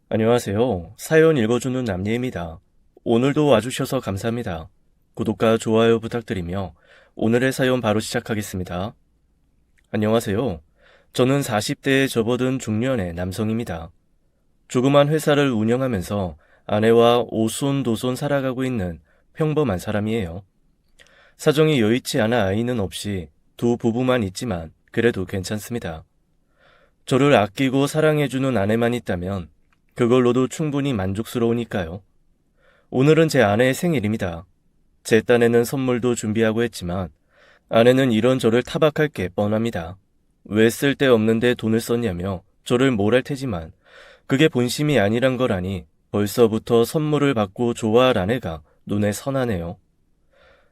안녕하세요. 사연 읽어주는 남예입니다. 오늘도 와주셔서 감사합니다. 구독과 좋아요 부탁드리며 오늘의 사연 바로 시작하겠습니다. 안녕하세요. 저는 40대에 접어든 중년의 남성입니다. 조그만 회사를 운영하면서 아내와 오손도손 살아가고 있는 평범한 사람이에요. 사정이 여의치 않아 아이는 없이 두 부부만 있지만 그래도 괜찮습니다. 저를 아끼고 사랑해주는 아내만 있다면 그걸로도 충분히 만족스러우니까요. 오늘은 제 아내의 생일입니다. 제 딴에는 선물도 준비하고 했지만 아내는 이런 저를 타박할 게 뻔합니다. 왜 쓸데없는데 돈을 썼냐며 저를 뭘 할 테지만 그게 본심이 아니란 거라니 벌써부터 선물을 받고 좋아할 아내가 눈에 선하네요.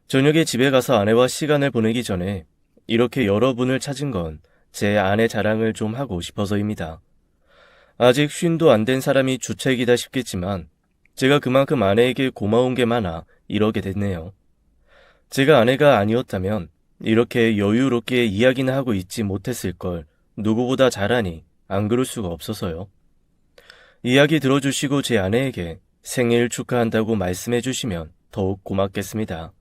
저녁에 집에 가서 아내와 시간을 보내기 전에 이렇게 여러분을 찾은 건 제 아내 자랑을 좀 하고 싶어서입니다. 아직 쉰도 안 된 사람이 주책이다 싶겠지만 제가 그만큼 아내에게 고마운 게 많아 이러게 됐네요. 제가 아내가 아니었다면 이렇게 여유롭게 이야기나 하고 있지 못했을 걸 누구보다 잘하니 안 그럴 수가 없어서요. 이야기 들어주시고 제 아내에게 생일 축하한다고 말씀해 주시면 더욱 고맙겠습니다.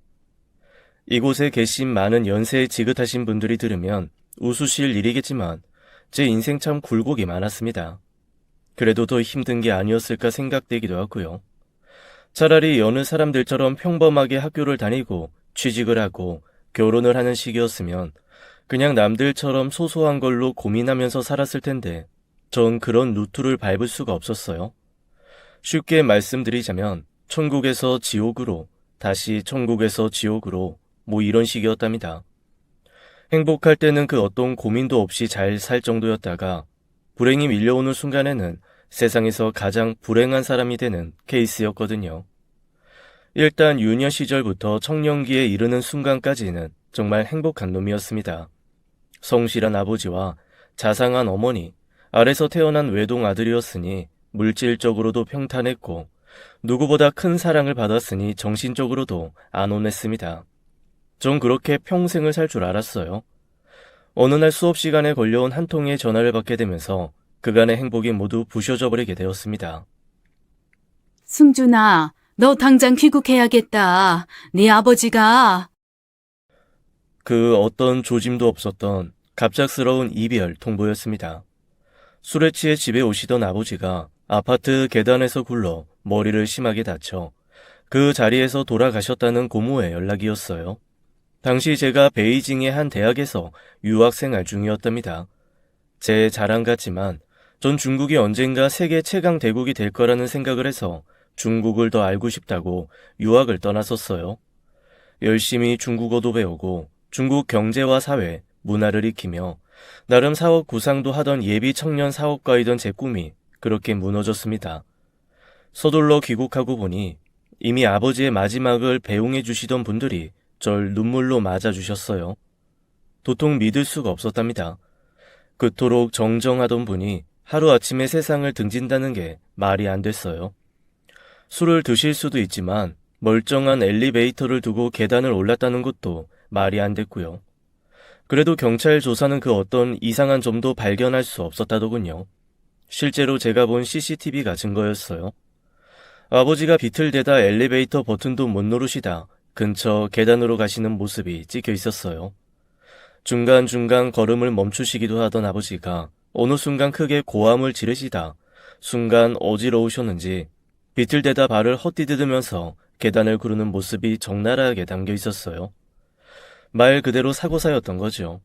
이곳에 계신 많은 연세에 지긋하신 분들이 들으면 웃으실 일이겠지만 제 인생 참 굴곡이 많았습니다. 그래도 더 힘든 게 아니었을까 생각되기도 하고요. 차라리 여느 사람들처럼 평범하게 학교를 다니고 취직을 하고 결혼을 하는 시기였으면 그냥 남들처럼 소소한 걸로 고민하면서 살았을 텐데 전 그런 루트를 밟을 수가 없었어요. 쉽게 말씀드리자면 천국에서 지옥으로 다시 천국에서 지옥으로 뭐 이런 식이었답니다. 행복할 때는 그 어떤 고민도 없이 잘 살 정도였다가 불행이 밀려오는 순간에는 세상에서 가장 불행한 사람이 되는 케이스였거든요. 일단 유년 시절부터 청년기에 이르는 순간까지는 정말 행복한 놈이었습니다. 성실한 아버지와 자상한 어머니, 아래서 태어난 외동 아들이었으니 물질적으로도 평탄했고 누구보다 큰 사랑을 받았으니 정신적으로도 안온했습니다. 전 그렇게 평생을 살 줄 알았어요. 어느 날 수업 시간에 걸려온 한 통의 전화를 받게 되면서 그간의 행복이 모두 부셔져 버리게 되었습니다. 승준아, 너 당장 귀국해야겠다. 네 아버지가. 그 어떤 조짐도 없었던 갑작스러운 이별 통보였습니다. 술에 취해 집에 오시던 아버지가 아파트 계단에서 굴러 머리를 심하게 다쳐 그 자리에서 돌아가셨다는 고모의 연락이었어요. 당시 제가 베이징의 한 대학에서 유학생활 중이었답니다. 제 자랑 같지만 전 중국이 언젠가 세계 최강 대국이 될 거라는 생각을 해서 중국을 더 알고 싶다고 유학을 떠났었어요. 열심히 중국어도 배우고 중국 경제와 사회, 문화를 익히며 나름 사업 구상도 하던 예비 청년 사업가이던 제 꿈이 그렇게 무너졌습니다. 서둘러 귀국하고 보니 이미 아버지의 마지막을 배웅해 주시던 분들이 절 눈물로 맞아주셨어요. 도통 믿을 수가 없었답니다. 그토록 정정하던 분이 하루아침에 세상을 등진다는 게 말이 안 됐어요. 술을 드실 수도 있지만 멀쩡한 엘리베이터를 두고 계단을 올랐다는 것도 말이 안 됐고요. 그래도 경찰 조사는 그 어떤 이상한 점도 발견할 수 없었다더군요. 실제로 제가 본 CCTV가 증거였어요. 아버지가 비틀대다 엘리베이터 버튼도 못 누르시다 근처 계단으로 가시는 모습이 찍혀 있었어요. 중간중간 걸음을 멈추시기도 하던 아버지가 어느 순간 크게 고함을 지르시다 순간 어지러우셨는지 비틀대다 발을 헛디디면서 계단을 구르는 모습이 적나라하게 담겨 있었어요. 말 그대로 사고사였던 거죠.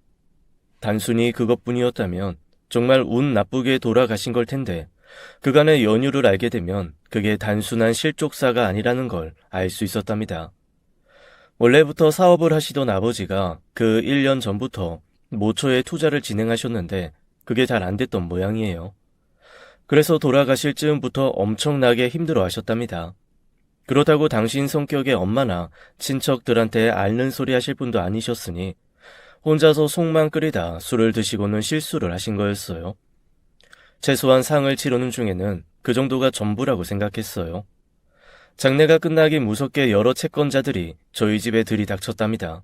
단순히 그것뿐이었다면 정말 운 나쁘게 돌아가신 걸 텐데 그간의 연유를 알게 되면 그게 단순한 실족사가 아니라는 걸 알 수 있었답니다. 원래부터 사업을 하시던 아버지가 그 1년 전부터 모처에 투자를 진행하셨는데 그게 잘 안 됐던 모양이에요. 그래서 돌아가실 즈음부터 엄청나게 힘들어 하셨답니다. 그렇다고 당신 성격의 엄마나 친척들한테 앓는 소리 하실 분도 아니셨으니 혼자서 속만 끓이다 술을 드시고는 실수를 하신 거였어요. 최소한 상을 치르는 중에는 그 정도가 전부라고 생각했어요. 장례가 끝나기 무섭게 여러 채권자들이 저희 집에 들이닥쳤답니다.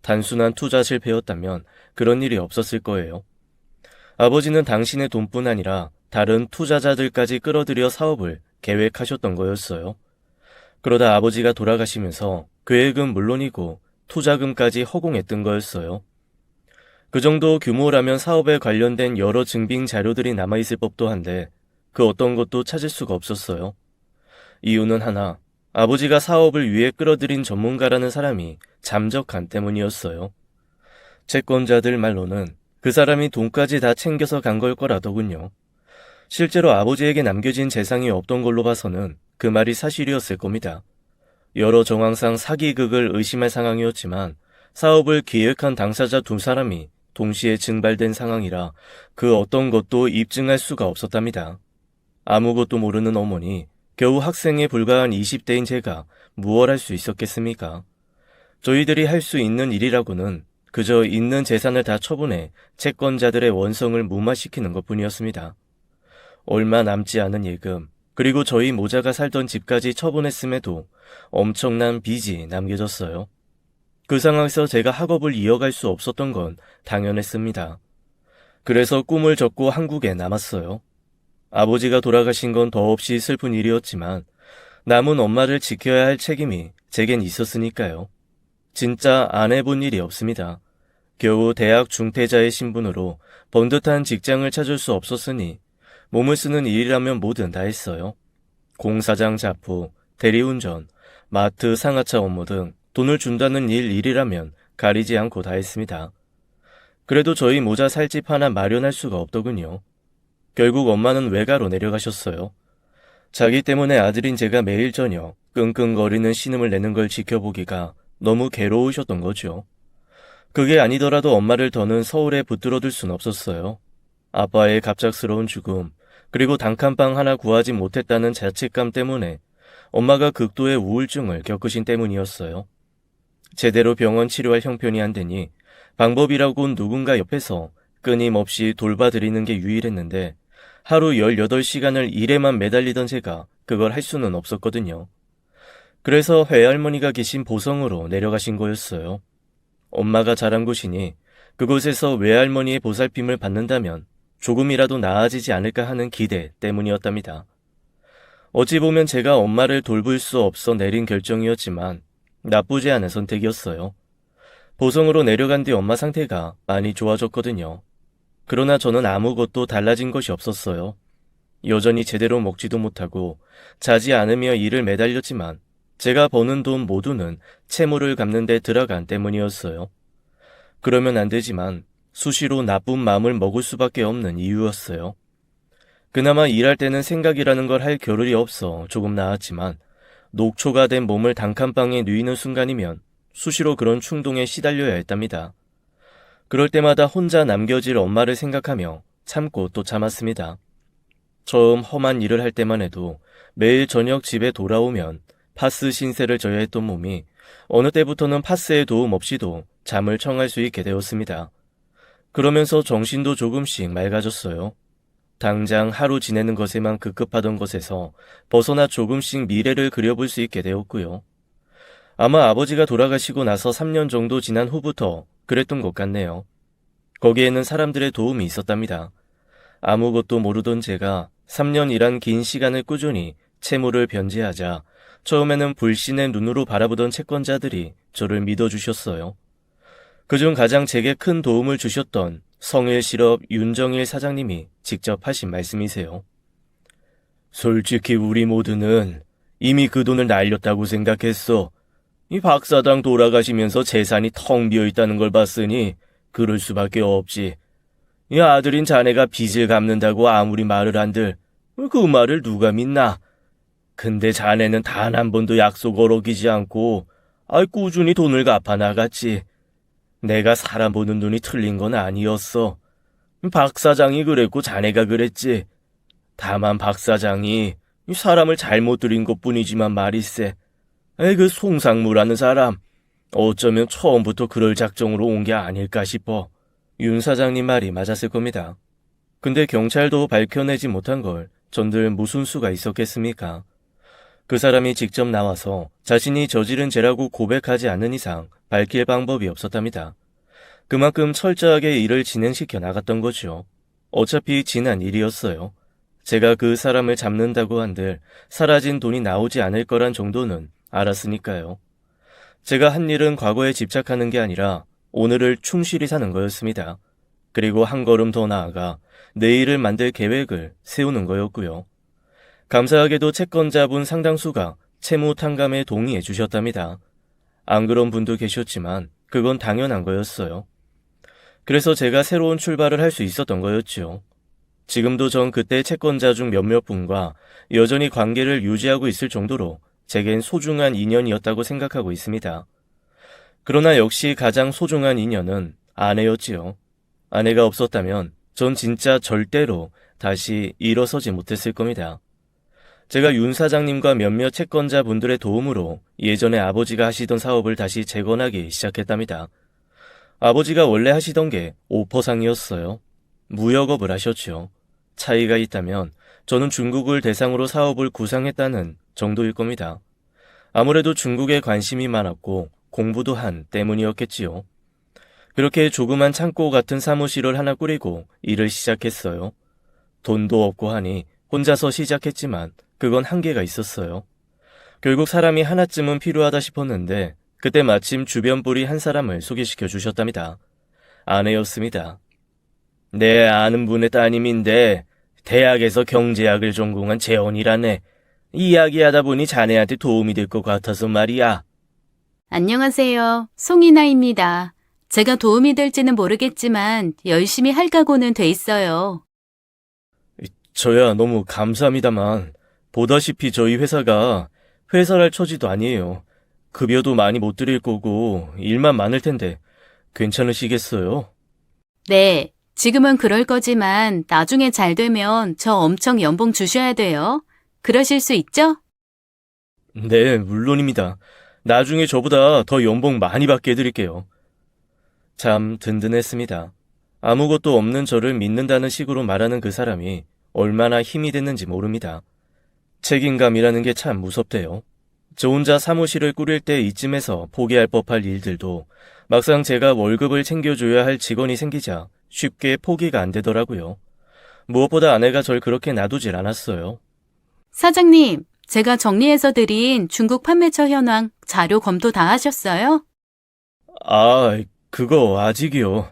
단순한 투자 실패였다면 그런 일이 없었을 거예요. 아버지는 당신의 돈뿐 아니라 다른 투자자들까지 끌어들여 사업을 계획하셨던 거였어요. 그러다 아버지가 돌아가시면서 계획은 물론이고 투자금까지 허공했던 거였어요. 그 정도 규모라면 사업에 관련된 여러 증빙 자료들이 남아있을 법도 한데 그 어떤 것도 찾을 수가 없었어요. 이유는 하나, 아버지가 사업을 위해 끌어들인 전문가라는 사람이 잠적한 때문이었어요. 채권자들 말로는 그 사람이 돈까지 다 챙겨서 간 걸 거라더군요. 실제로 아버지에게 남겨진 재산이 없던 걸로 봐서는 그 말이 사실이었을 겁니다. 여러 정황상 사기극을 의심할 상황이었지만 사업을 기획한 당사자 두 사람이 동시에 증발된 상황이라 그 어떤 것도 입증할 수가 없었답니다. 아무것도 모르는 어머니, 겨우 학생에 불과한 20대인 제가 무얼 할 수 있었겠습니까? 저희들이 할 수 있는 일이라고는 그저 있는 재산을 다 처분해 채권자들의 원성을 무마시키는 것뿐이었습니다. 얼마 남지 않은 예금, 그리고 저희 모자가 살던 집까지 처분했음에도 엄청난 빚이 남겨졌어요. 그 상황에서 제가 학업을 이어갈 수 없었던 건 당연했습니다. 그래서 꿈을 접고 한국에 남았어요. 아버지가 돌아가신 건 더없이 슬픈 일이었지만 남은 엄마를 지켜야 할 책임이 제겐 있었으니까요. 진짜 안 해본 일이 없습니다. 겨우 대학 중퇴자의 신분으로 번듯한 직장을 찾을 수 없었으니 몸을 쓰는 일이라면 뭐든 다 했어요. 공사장 잡부, 대리운전, 마트 상하차 업무 등 돈을 준다는 일이라면 가리지 않고 다 했습니다. 그래도 저희 모자 살 집 하나 마련할 수가 없더군요. 결국 엄마는 외가로 내려가셨어요. 자기 때문에 아들인 제가 매일 저녁 끙끙거리는 신음을 내는 걸 지켜보기가 너무 괴로우셨던 거죠. 그게 아니더라도 엄마를 더는 서울에 붙들어둘 순 없었어요. 아빠의 갑작스러운 죽음, 그리고 단칸방 하나 구하지 못했다는 자책감 때문에 엄마가 극도의 우울증을 겪으신 때문이었어요. 제대로 병원 치료할 형편이 안 되니 방법이라곤 누군가 옆에서 끊임없이 돌봐드리는 게 유일했는데 하루 18시간을 일에만 매달리던 제가 그걸 할 수는 없었거든요. 그래서 외할머니가 계신 보성으로 내려가신 거였어요. 엄마가 자란 곳이니 그곳에서 외할머니의 보살핌을 받는다면 조금이라도 나아지지 않을까 하는 기대 때문이었답니다. 어찌 보면 제가 엄마를 돌볼 수 없어 내린 결정이었지만 나쁘지 않은 선택이었어요. 보성으로 내려간 뒤 엄마 상태가 많이 좋아졌거든요. 그러나 저는 아무것도 달라진 것이 없었어요. 여전히 제대로 먹지도 못하고 자지 않으며 일을 매달렸지만 제가 버는 돈 모두는 채무를 갚는 데 들어간 때문이었어요. 그러면 안 되지만 수시로 나쁜 마음을 먹을 수밖에 없는 이유였어요. 그나마 일할 때는 생각이라는 걸 할 겨를이 없어 조금 나았지만 녹초가 된 몸을 단칸방에 누이는 순간이면 수시로 그런 충동에 시달려야 했답니다. 그럴 때마다 혼자 남겨질 엄마를 생각하며 참고 또 참았습니다. 처음 험한 일을 할 때만 해도 매일 저녁 집에 돌아오면 파스 신세를 져야 했던 몸이 어느 때부터는 파스의 도움 없이도 잠을 청할 수 있게 되었습니다. 그러면서 정신도 조금씩 맑아졌어요. 당장 하루 지내는 것에만 급급하던 것에서 벗어나 조금씩 미래를 그려볼 수 있게 되었고요. 아마 아버지가 돌아가시고 나서 3년 정도 지난 후부터 그랬던 것 같네요. 거기에는 사람들의 도움이 있었답니다. 아무것도 모르던 제가 3년이란 긴 시간을 꾸준히 채무를 변제하자 처음에는 불신의 눈으로 바라보던 채권자들이 저를 믿어주셨어요. 그중 가장 제게 큰 도움을 주셨던 성일실업 윤정일 사장님이 직접 하신 말씀이세요. 솔직히 우리 모두는 이미 그 돈을 날렸다고 생각했어. 이 박사장 돌아가시면서 재산이 텅 비어있다는 걸 봤으니 그럴 수밖에 없지. 이 아들인 자네가 빚을 갚는다고 아무리 말을 한들 그 말을 누가 믿나. 근데 자네는 단 한 번도 약속 어기지 않고 꾸준히 돈을 갚아 나갔지. 내가 사람 보는 눈이 틀린 건 아니었어. 박 사장이 그랬고 자네가 그랬지. 다만 박 사장이 사람을 잘못 들인 것뿐이지만 말일세. 그 송상무라는 사람 어쩌면 처음부터 그럴 작정으로 온 게 아닐까 싶어. 윤 사장님 말이 맞았을 겁니다. 근데 경찰도 밝혀내지 못한 걸 전들 무슨 수가 있었겠습니까? 그 사람이 직접 나와서 자신이 저지른 죄라고 고백하지 않는 이상 밝힐 방법이 없었답니다. 그만큼 철저하게 일을 진행시켜 나갔던 거죠. 어차피 지난 일이었어요. 제가 그 사람을 잡는다고 한들 사라진 돈이 나오지 않을 거란 정도는 알았으니까요. 제가 한 일은 과거에 집착하는 게 아니라 오늘을 충실히 사는 거였습니다. 그리고 한 걸음 더 나아가 내일을 만들 계획을 세우는 거였고요. 감사하게도 채권자분 상당수가 채무 탕감에 동의해 주셨답니다. 안 그런 분도 계셨지만 그건 당연한 거였어요. 그래서 제가 새로운 출발을 할 수 있었던 거였지요. 지금도 전 그때 채권자 중 몇몇 분과 여전히 관계를 유지하고 있을 정도로 제겐 소중한 인연이었다고 생각하고 있습니다. 그러나 역시 가장 소중한 인연은 아내였지요. 아내가 없었다면 전 진짜 절대로 다시 일어서지 못했을 겁니다. 제가 윤 사장님과 몇몇 채권자 분들의 도움으로 예전에 아버지가 하시던 사업을 다시 재건하기 시작했답니다. 아버지가 원래 하시던 게 오퍼상이었어요. 무역업을 하셨죠. 차이가 있다면 저는 중국을 대상으로 사업을 구상했다는 정도일 겁니다. 아무래도 중국에 관심이 많았고 공부도 한 때문이었겠지요. 그렇게 조그만 창고 같은 사무실을 하나 꾸리고 일을 시작했어요. 돈도 없고 하니 혼자서 시작했지만 그건 한계가 있었어요. 결국 사람이 하나쯤은 필요하다 싶었는데 그때 마침 주변 분이 한 사람을 소개시켜 주셨답니다. 아내였습니다. 내 아는 분의 따님인데 대학에서 경제학을 전공한 재원이라네. 이야기하다 보니 자네한테 도움이 될 것 같아서 말이야. 안녕하세요. 송이나입니다. 제가 도움이 될지는 모르겠지만 열심히 할 각오는 돼 있어요. 저야 너무 감사합니다만 보다시피 저희 회사가 회사랄 처지도 아니에요. 급여도 많이 못 드릴 거고 일만 많을 텐데 괜찮으시겠어요? 네, 지금은 그럴 거지만 나중에 잘 되면 저 엄청 연봉 주셔야 돼요. 그러실 수 있죠? 네, 물론입니다. 나중에 저보다 더 연봉 많이 받게 해드릴게요. 참 든든했습니다. 아무것도 없는 저를 믿는다는 식으로 말하는 그 사람이 얼마나 힘이 됐는지 모릅니다. 책임감이라는 게 참 무섭대요. 저 혼자 사무실을 꾸릴 때 이쯤에서 포기할 법할 일들도 막상 제가 월급을 챙겨줘야 할 직원이 생기자 쉽게 포기가 안 되더라고요. 무엇보다 아내가 절 그렇게 놔두질 않았어요. 사장님, 제가 정리해서 드린 중국 판매처 현황 자료 검토 다 하셨어요? 아, 그거 아직이요.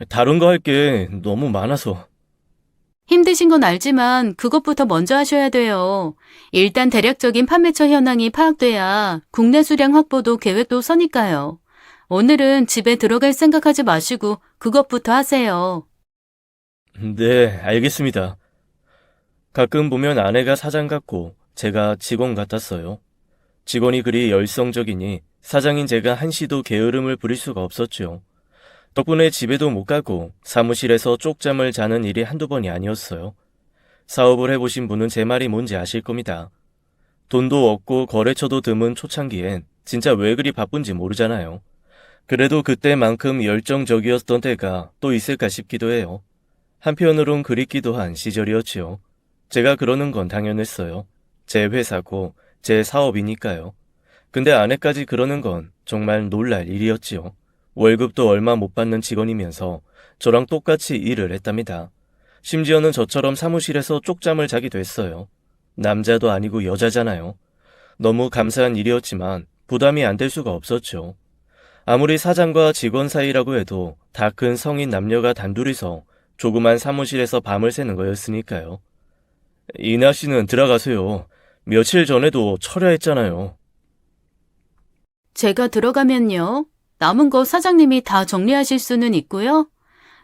다른 거 할 게 너무 많아서. 힘드신 건 알지만 그것부터 먼저 하셔야 돼요. 일단 대략적인 판매처 현황이 파악돼야 국내 수량 확보도 계획도 서니까요. 오늘은 집에 들어갈 생각하지 마시고 그것부터 하세요. 네, 알겠습니다. 가끔 보면 아내가 사장 같고 제가 직원 같았어요. 직원이 그리 열성적이니 사장인 제가 한시도 게으름을 부릴 수가 없었죠. 덕분에 집에도 못 가고 사무실에서 쪽잠을 자는 일이 한두 번이 아니었어요. 사업을 해보신 분은 제 말이 뭔지 아실 겁니다. 돈도 없고 거래처도 드문 초창기엔 진짜 왜 그리 바쁜지 모르잖아요. 그래도 그때만큼 열정적이었던 때가 또 있을까 싶기도 해요. 한편으론 그립기도 한 시절이었지요. 제가 그러는 건 당연했어요. 제 회사고 제 사업이니까요. 근데 아내까지 그러는 건 정말 놀랄 일이었지요. 월급도 얼마 못 받는 직원이면서 저랑 똑같이 일을 했답니다. 심지어는 저처럼 사무실에서 쪽잠을 자기도 했어요. 남자도 아니고 여자잖아요. 너무 감사한 일이었지만 부담이 안 될 수가 없었죠. 아무리 사장과 직원 사이라고 해도 다 큰 성인 남녀가 단둘이서 조그만 사무실에서 밤을 새는 거였으니까요. 이나 씨는 들어가세요. 며칠 전에도 철야했잖아요. 제가 들어가면요. 남은 거 사장님이 다 정리하실 수는 있고요.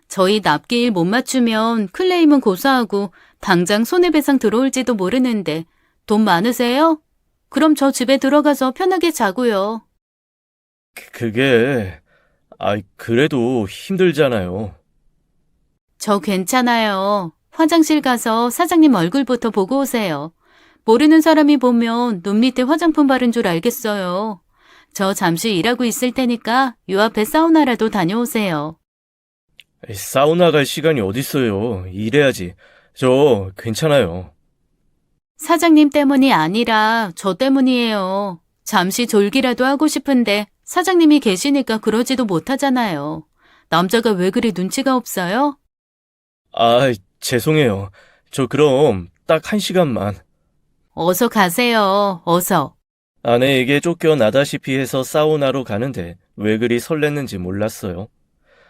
저희 납기일 못 맞추면 클레임은 고소하고 당장 손해배상 들어올지도 모르는데 돈 많으세요? 그럼 저 집에 들어가서 편하게 자고요. 그게... 그래도 힘들잖아요. 저 괜찮아요. 화장실 가서 사장님 얼굴부터 보고 오세요. 모르는 사람이 보면 눈 밑에 화장품 바른 줄 알겠어요. 저 잠시 일하고 있을 테니까 요 앞에 사우나라도 다녀오세요. 사우나 갈 시간이 어딨어요. 일해야지. 저 괜찮아요. 사장님 때문이 아니라 저 때문이에요. 잠시 졸기라도 하고 싶은데 사장님이 계시니까 그러지도 못하잖아요. 남자가 왜 그리 눈치가 없어요? 죄송해요. 저 그럼 딱 1시간만. 어서 가세요. 어서. 아내에게 쫓겨나다시피 해서 사우나로 가는데 왜 그리 설렜는지 몰랐어요.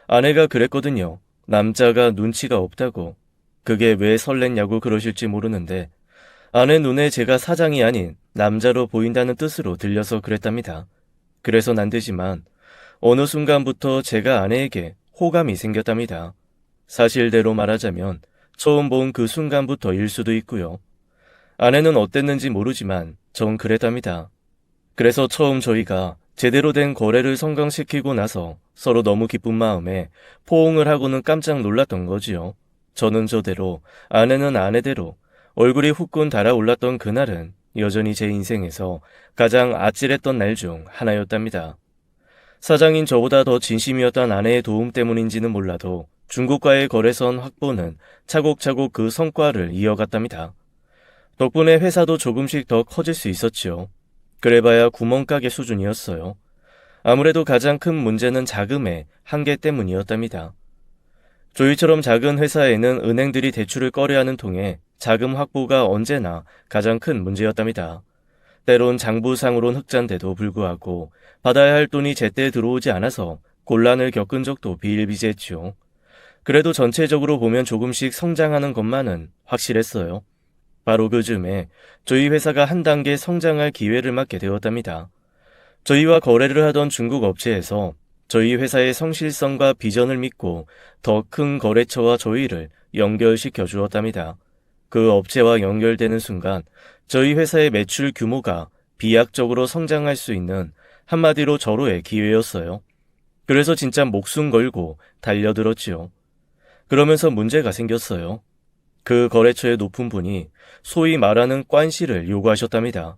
아내가 그랬거든요. 남자가 눈치가 없다고. 그게 왜 설렜냐고 그러실지 모르는데 아내 눈에 제가 사장이 아닌 남자로 보인다는 뜻으로 들려서 그랬답니다. 그래서 안 되지만 어느 순간부터 제가 아내에게 호감이 생겼답니다. 사실대로 말하자면 처음 본 그 순간부터일 수도 있고요. 아내는 어땠는지 모르지만 전 그랬답니다. 그래서 처음 저희가 제대로 된 거래를 성공시키고 나서 서로 너무 기쁜 마음에 포옹을 하고는 깜짝 놀랐던 거지요. 저는 저대로, 아내는 아내대로 얼굴이 후끈 달아올랐던 그날은 여전히 제 인생에서 가장 아찔했던 날 중 하나였답니다. 사장인 저보다 더 진심이었던 아내의 도움 때문인지는 몰라도 중국과의 거래선 확보는 차곡차곡 그 성과를 이어갔답니다. 덕분에 회사도 조금씩 더 커질 수 있었지요. 그래봐야 구멍가게 수준이었어요. 아무래도 가장 큰 문제는 자금의 한계 때문이었답니다. 저희처럼 작은 회사에는 은행들이 대출을 꺼려하는 통에 자금 확보가 언제나 가장 큰 문제였답니다. 때론 장부상으론 흑자인데도 불구하고 받아야 할 돈이 제때 들어오지 않아서 곤란을 겪은 적도 비일비재했지요. 그래도 전체적으로 보면 조금씩 성장하는 것만은 확실했어요. 바로 그 즈음에 저희 회사가 한 단계 성장할 기회를 맞게 되었답니다. 저희와 거래를 하던 중국 업체에서 저희 회사의 성실성과 비전을 믿고 더 큰 거래처와 저희를 연결시켜 주었답니다. 그 업체와 연결되는 순간 저희 회사의 매출 규모가 비약적으로 성장할 수 있는 한마디로 절호의 기회였어요. 그래서 진짜 목숨 걸고 달려들었지요. 그러면서 문제가 생겼어요. 그 거래처의 높은 분이 소위 말하는 관시를 요구하셨답니다.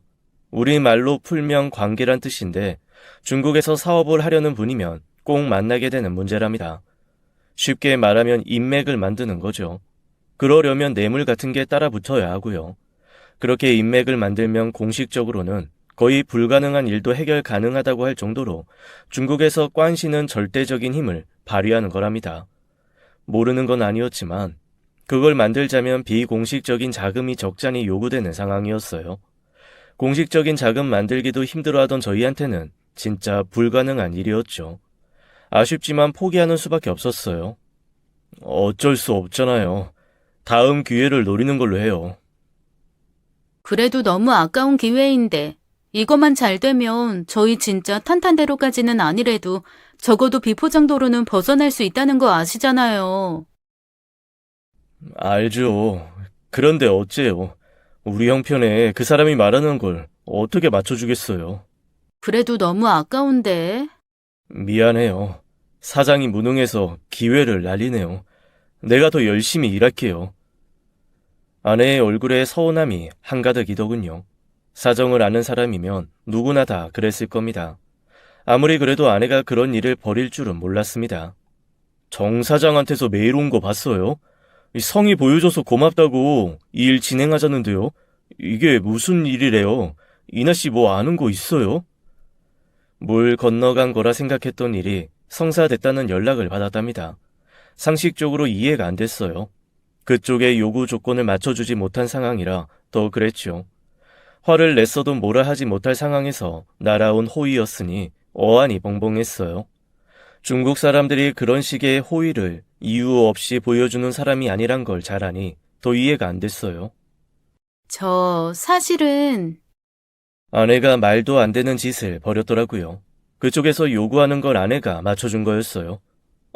우리말로 풀명 관계란 뜻인데 중국에서 사업을 하려는 분이면 꼭 만나게 되는 문제랍니다. 쉽게 말하면 인맥을 만드는 거죠. 그러려면 뇌물 같은 게 따라 붙어야 하고요. 그렇게 인맥을 만들면 공식적으로는 거의 불가능한 일도 해결 가능하다고 할 정도로 중국에서 관시는 절대적인 힘을 발휘하는 거랍니다. 모르는 건 아니었지만 그걸 만들자면 비공식적인 자금이 적잖이 요구되는 상황이었어요. 공식적인 자금 만들기도 힘들어하던 저희한테는 진짜 불가능한 일이었죠. 아쉽지만 포기하는 수밖에 없었어요. 어쩔 수 없잖아요. 다음 기회를 노리는 걸로 해요. 그래도 너무 아까운 기회인데 이것만 잘 되면 저희 진짜 탄탄대로까지는 아니래도 적어도 비포장도로는 벗어날 수 있다는 거 아시잖아요. 알죠. 그런데 어째요? 우리 형편에 그 사람이 말하는 걸 어떻게 맞춰주겠어요? 그래도 너무 아까운데. 미안해요. 사장이 무능해서 기회를 날리네요. 내가 더 열심히 일할게요. 아내의 얼굴에 서운함이 한가득이더군요. 사정을 아는 사람이면 누구나 다 그랬을 겁니다. 아무리 그래도 아내가 그런 일을 벌일 줄은 몰랐습니다. 정 사장한테서 메일 온 거 봤어요? 성의 보여줘서 고맙다고 이 일 진행하자는데요. 이게 무슨 일이래요? 이나 씨 뭐 아는 거 있어요? 물 건너간 거라 생각했던 일이 성사됐다는 연락을 받았답니다. 상식적으로 이해가 안 됐어요. 그쪽의 요구 조건을 맞춰주지 못한 상황이라 더 그랬죠. 화를 냈어도 뭐라 하지 못할 상황에서 날아온 호의였으니 어안이 벙벙했어요. 중국 사람들이 그런 식의 호의를 이유 없이 보여주는 사람이 아니란 걸 잘 아니 더 이해가 안 됐어요. 저 사실은 아내가 말도 안 되는 짓을 벌였더라고요. 그쪽에서 요구하는 걸 아내가 맞춰준 거였어요.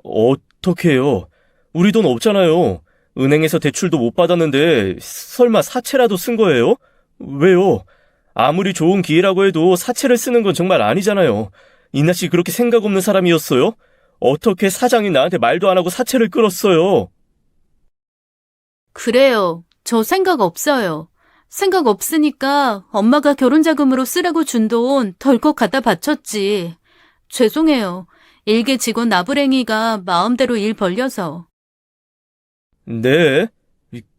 어떡해요? 우리 돈 없잖아요. 은행에서 대출도 못 받았는데 설마 사채라도 쓴 거예요? 왜요? 아무리 좋은 기회라고 해도 사채를 쓰는 건 정말 아니잖아요. 이나 씨 그렇게 생각 없는 사람이었어요? 어떻게 사장이 나한테 말도 안 하고 사채를 끌었어요? 그래요. 저 생각 없어요. 생각 없으니까 엄마가 결혼자금으로 쓰라고 준 돈 덜컥 갖다 바쳤지. 죄송해요. 일개 직원 나부랭이가 마음대로 일 벌려서. 네?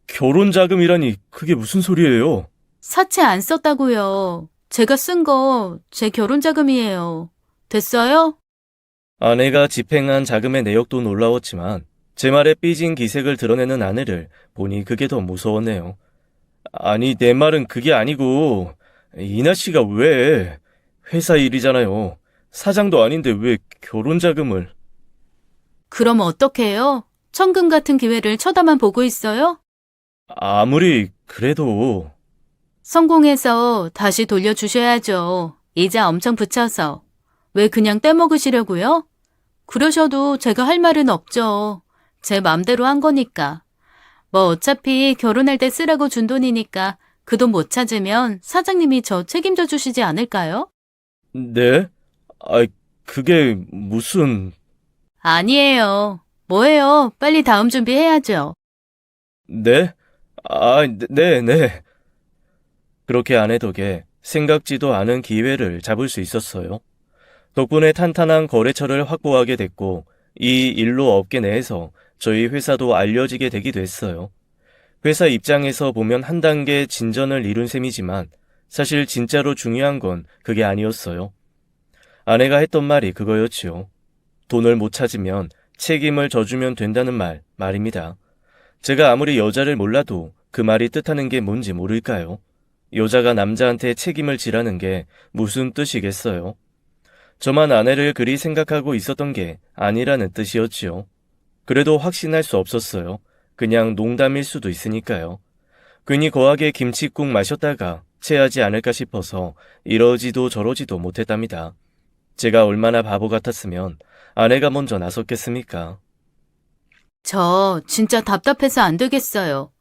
결혼 자금이라니 그게 무슨 소리예요? 사채 안 썼다고요. 제가 쓴 거 제 결혼자금이에요. 됐어요? 아내가 집행한 자금의 내역도 놀라웠지만 제 말에 삐진 기색을 드러내는 아내를 보니 그게 더 무서웠네요. 아니, 내 말은 그게 아니고, 이나 씨가 왜, 회사 일이잖아요. 사장도 아닌데 왜 결혼 자금을. 그럼 어떡해요? 천금 같은 기회를 쳐다만 보고 있어요? 아무리 그래도, 성공해서 다시 돌려주셔야죠. 이자 엄청 붙여서. 왜 그냥 떼먹으시려고요? 그러셔도 제가 할 말은 없죠. 제 맘대로 한 거니까. 뭐 어차피 결혼할 때 쓰라고 준 돈이니까 그 돈 못 찾으면 사장님이 저 책임져 주시지 않을까요? 네? 아, 그게 무슨, 아니에요. 뭐예요? 빨리 다음 준비해야죠. 네? 네. 그렇게 아내 덕에 생각지도 않은 기회를 잡을 수 있었어요. 덕분에 탄탄한 거래처를 확보하게 됐고, 이 일로 업계 내에서 저희 회사도 알려지게 되기도 했어요. 회사 입장에서 보면 한 단계 진전을 이룬 셈이지만, 사실 진짜로 중요한 건 그게 아니었어요. 아내가 했던 말이 그거였지요. 돈을 못 찾으면 책임을 져주면 된다는 말입니다. 제가 아무리 여자를 몰라도 그 말이 뜻하는 게 뭔지 모를까요? 여자가 남자한테 책임을 지라는 게 무슨 뜻이겠어요? 저만 아내를 그리 생각하고 있었던 게 아니라는 뜻이었지요. 그래도 확신할 수 없었어요. 그냥 농담일 수도 있으니까요. 괜히 거하게 김칫국 마셨다가 체하지 않을까 싶어서 이러지도 저러지도 못했답니다. 제가 얼마나 바보 같았으면 아내가 먼저 나섰겠습니까? 저 진짜 답답해서 안 되겠어요.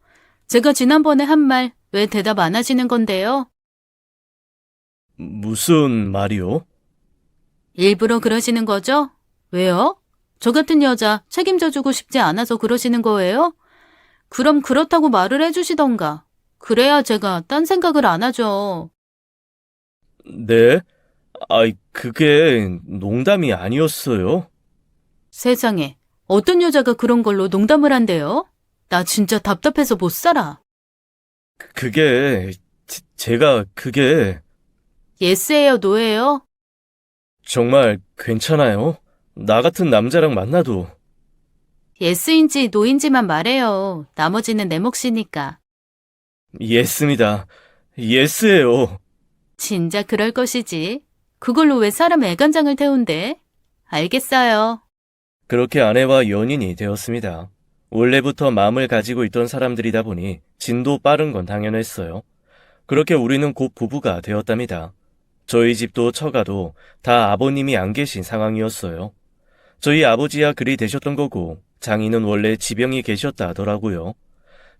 제가 지난번에 한 말 왜 대답 안 하시는 건데요? 무슨 말이요? 일부러 그러시는 거죠? 왜요? 저 같은 여자 책임져 주고 싶지 않아서 그러시는 거예요? 그럼 그렇다고 말을 해주시던가. 그래야 제가 딴 생각을 안 하죠. 네? 그게 농담이 아니었어요. 세상에, 어떤 여자가 그런 걸로 농담을 한대요? 나 진짜 답답해서 못 살아. 그게, 제가 그게 예스예요, 노예요? 정말 괜찮아요? 나 같은 남자랑 만나도. 예스인지 노인지만 말해요. 나머지는 내 몫이니까. 예스입니다. 예스예요. 진짜 그럴 것이지. 그걸로 왜 사람 애간장을 태운대? 알겠어요. 그렇게 아내와 연인이 되었습니다. 원래부터 마음을 가지고 있던 사람들이다 보니 진도 빠른 건 당연했어요. 그렇게 우리는 곧 부부가 되었답니다. 저희 집도 처가도 다 아버님이 안 계신 상황이었어요. 저희 아버지야 그리 되셨던 거고 장인은 원래 지병이 계셨다 하더라고요.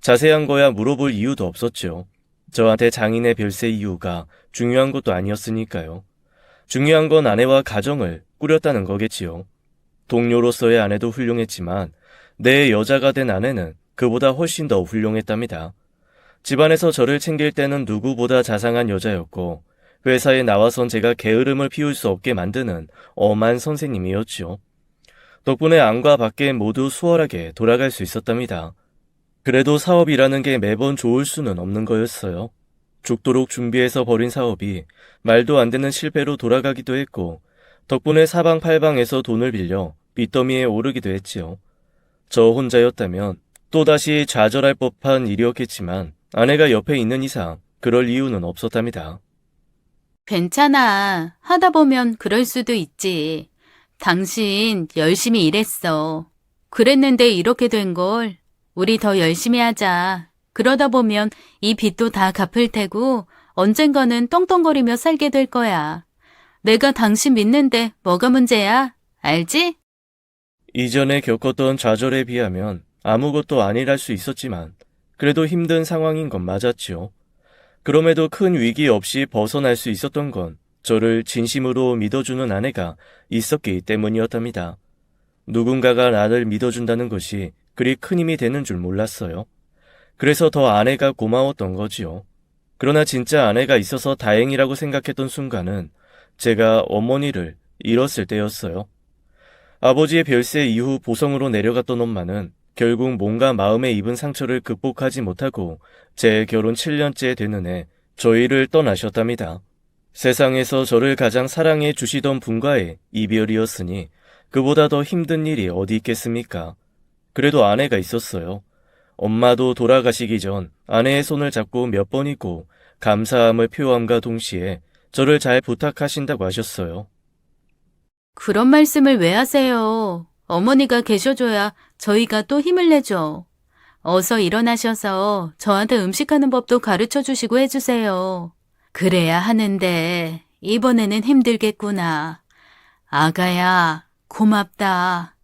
자세한 거야 물어볼 이유도 없었죠. 저한테 장인의 별세 이유가 중요한 것도 아니었으니까요. 중요한 건 아내와 가정을 꾸렸다는 거겠지요. 동료로서의 아내도 훌륭했지만 내 여자가 된 아내는 그보다 훨씬 더 훌륭했답니다. 집안에서 저를 챙길 때는 누구보다 자상한 여자였고 회사에 나와선 제가 게으름을 피울 수 없게 만드는 엄한 선생님이었죠. 덕분에 안과 밖에 모두 수월하게 돌아갈 수 있었답니다. 그래도 사업이라는 게 매번 좋을 수는 없는 거였어요. 죽도록 준비해서 벌인 사업이 말도 안 되는 실패로 돌아가기도 했고 덕분에 사방팔방에서 돈을 빌려 빚더미에 오르기도 했지요. 저 혼자였다면 또다시 좌절할 법한 일이었겠지만 아내가 옆에 있는 이상 그럴 이유는 없었답니다. 괜찮아. 하다 보면 그럴 수도 있지. 당신 열심히 일했어. 그랬는데 이렇게 된 걸. 우리 더 열심히 하자. 그러다 보면 이 빚도 다 갚을 테고 언젠가는 떵떵거리며 살게 될 거야. 내가 당신 믿는데 뭐가 문제야? 알지? 이전에 겪었던 좌절에 비하면 아무것도 아니랄 수 있었지만 그래도 힘든 상황인 건 맞았지요. 그럼에도 큰 위기 없이 벗어날 수 있었던 건 저를 진심으로 믿어주는 아내가 있었기 때문이었답니다. 누군가가 나를 믿어준다는 것이 그리 큰 힘이 되는 줄 몰랐어요. 그래서 더 아내가 고마웠던 거지요. 그러나 진짜 아내가 있어서 다행이라고 생각했던 순간은 제가 어머니를 잃었을 때였어요. 아버지의 별세 이후 보성으로 내려갔던 엄마는 결국 몸과 마음에 입은 상처를 극복하지 못하고 제 결혼 7년째 되는 해 저희를 떠나셨답니다. 세상에서 저를 가장 사랑해 주시던 분과의 이별이었으니 그보다 더 힘든 일이 어디 있겠습니까? 그래도 아내가 있었어요. 엄마도 돌아가시기 전 아내의 손을 잡고 몇 번이고 감사함을 표함과 동시에 저를 잘 부탁하신다고 하셨어요. 그런 말씀을 왜 하세요? 어머니가 계셔줘야 저희가 또 힘을 내죠. 어서 일어나셔서 저한테 음식하는 법도 가르쳐 주시고 해주세요. 그래야 하는데 이번에는 힘들겠구나. 아가야, 고맙다.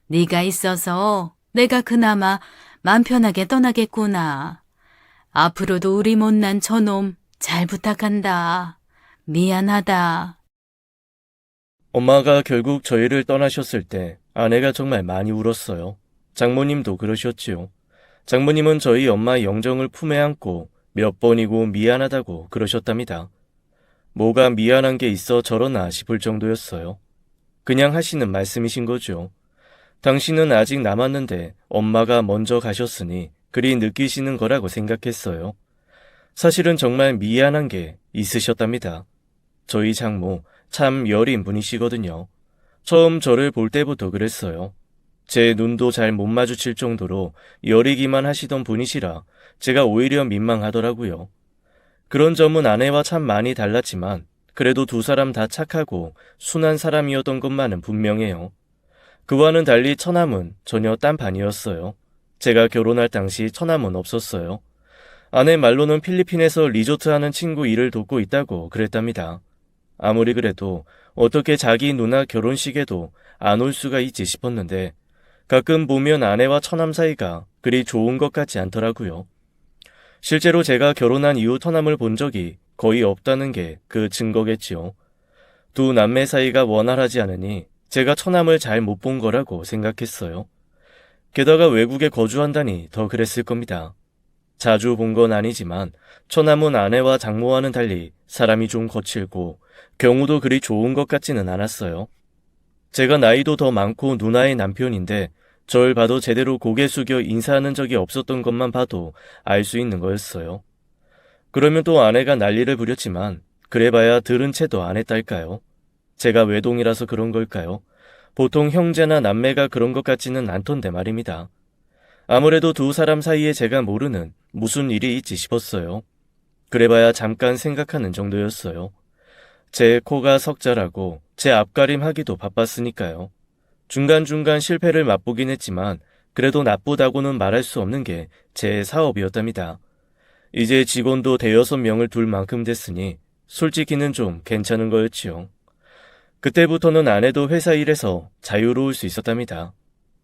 네가 있어서 내가 그나마 맘 편하게 떠나겠구나. 앞으로도 우리 못난 저놈 잘 부탁한다. 미안하다. 엄마가 결국 저희를 떠나셨을 때 아내가 정말 많이 울었어요. 장모님도 그러셨지요. 장모님은 저희 엄마의 영정을 품에 안고 몇 번이고 미안하다고 그러셨답니다. 뭐가 미안한 게 있어 저러나 싶을 정도였어요. 그냥 하시는 말씀이신 거죠. 당신은 아직 남았는데 엄마가 먼저 가셨으니 그리 느끼시는 거라고 생각했어요. 사실은 정말 미안한 게 있으셨답니다. 저희 장모 참 여린 분이시거든요. 처음 저를 볼 때부터 그랬어요. 제 눈도 잘 못 마주칠 정도로 여리기만 하시던 분이시라 제가 오히려 민망하더라고요. 그런 점은 아내와 참 많이 달랐지만 그래도 두 사람 다 착하고 순한 사람이었던 것만은 분명해요. 그와는 달리 처남은 전혀 딴판이었어요. 제가 결혼할 당시 처남은 없었어요. 아내 말로는 필리핀에서 리조트 하는 친구 일을 돕고 있다고 그랬답니다. 아무리 그래도 어떻게 자기 누나 결혼식에도 안 올 수가 있지 싶었는데 가끔 보면 아내와 처남 사이가 그리 좋은 것 같지 않더라고요. 실제로 제가 결혼한 이후 처남을 본 적이 거의 없다는 게 그 증거겠지요. 두 남매 사이가 원활하지 않으니 제가 처남을 잘 못 본 거라고 생각했어요. 게다가 외국에 거주한다니 더 그랬을 겁니다. 자주 본 건 아니지만 처남은 아내와 장모와는 달리 사람이 좀 거칠고 경우도 그리 좋은 것 같지는 않았어요. 제가 나이도 더 많고 누나의 남편인데 절 봐도 제대로 고개 숙여 인사하는 적이 없었던 것만 봐도 알 수 있는 거였어요. 그러면 또 아내가 난리를 부렸지만 그래봐야 들은 채도 안 했달까요? 제가 외동이라서 그런 걸까요? 보통 형제나 남매가 그런 것 같지는 않던데 말입니다. 아무래도 두 사람 사이에 제가 모르는 무슨 일이 있지 싶었어요. 그래봐야 잠깐 생각하는 정도였어요. 제 코가 석자라고 제 앞가림하기도 바빴으니까요. 중간중간 실패를 맛보긴 했지만 그래도 나쁘다고는 말할 수 없는 게 제 사업이었답니다. 이제 직원도 대여섯 명을 둘 만큼 됐으니 솔직히는 좀 괜찮은 거였지요. 그때부터는 아내도 회사 일에서 자유로울 수 있었답니다.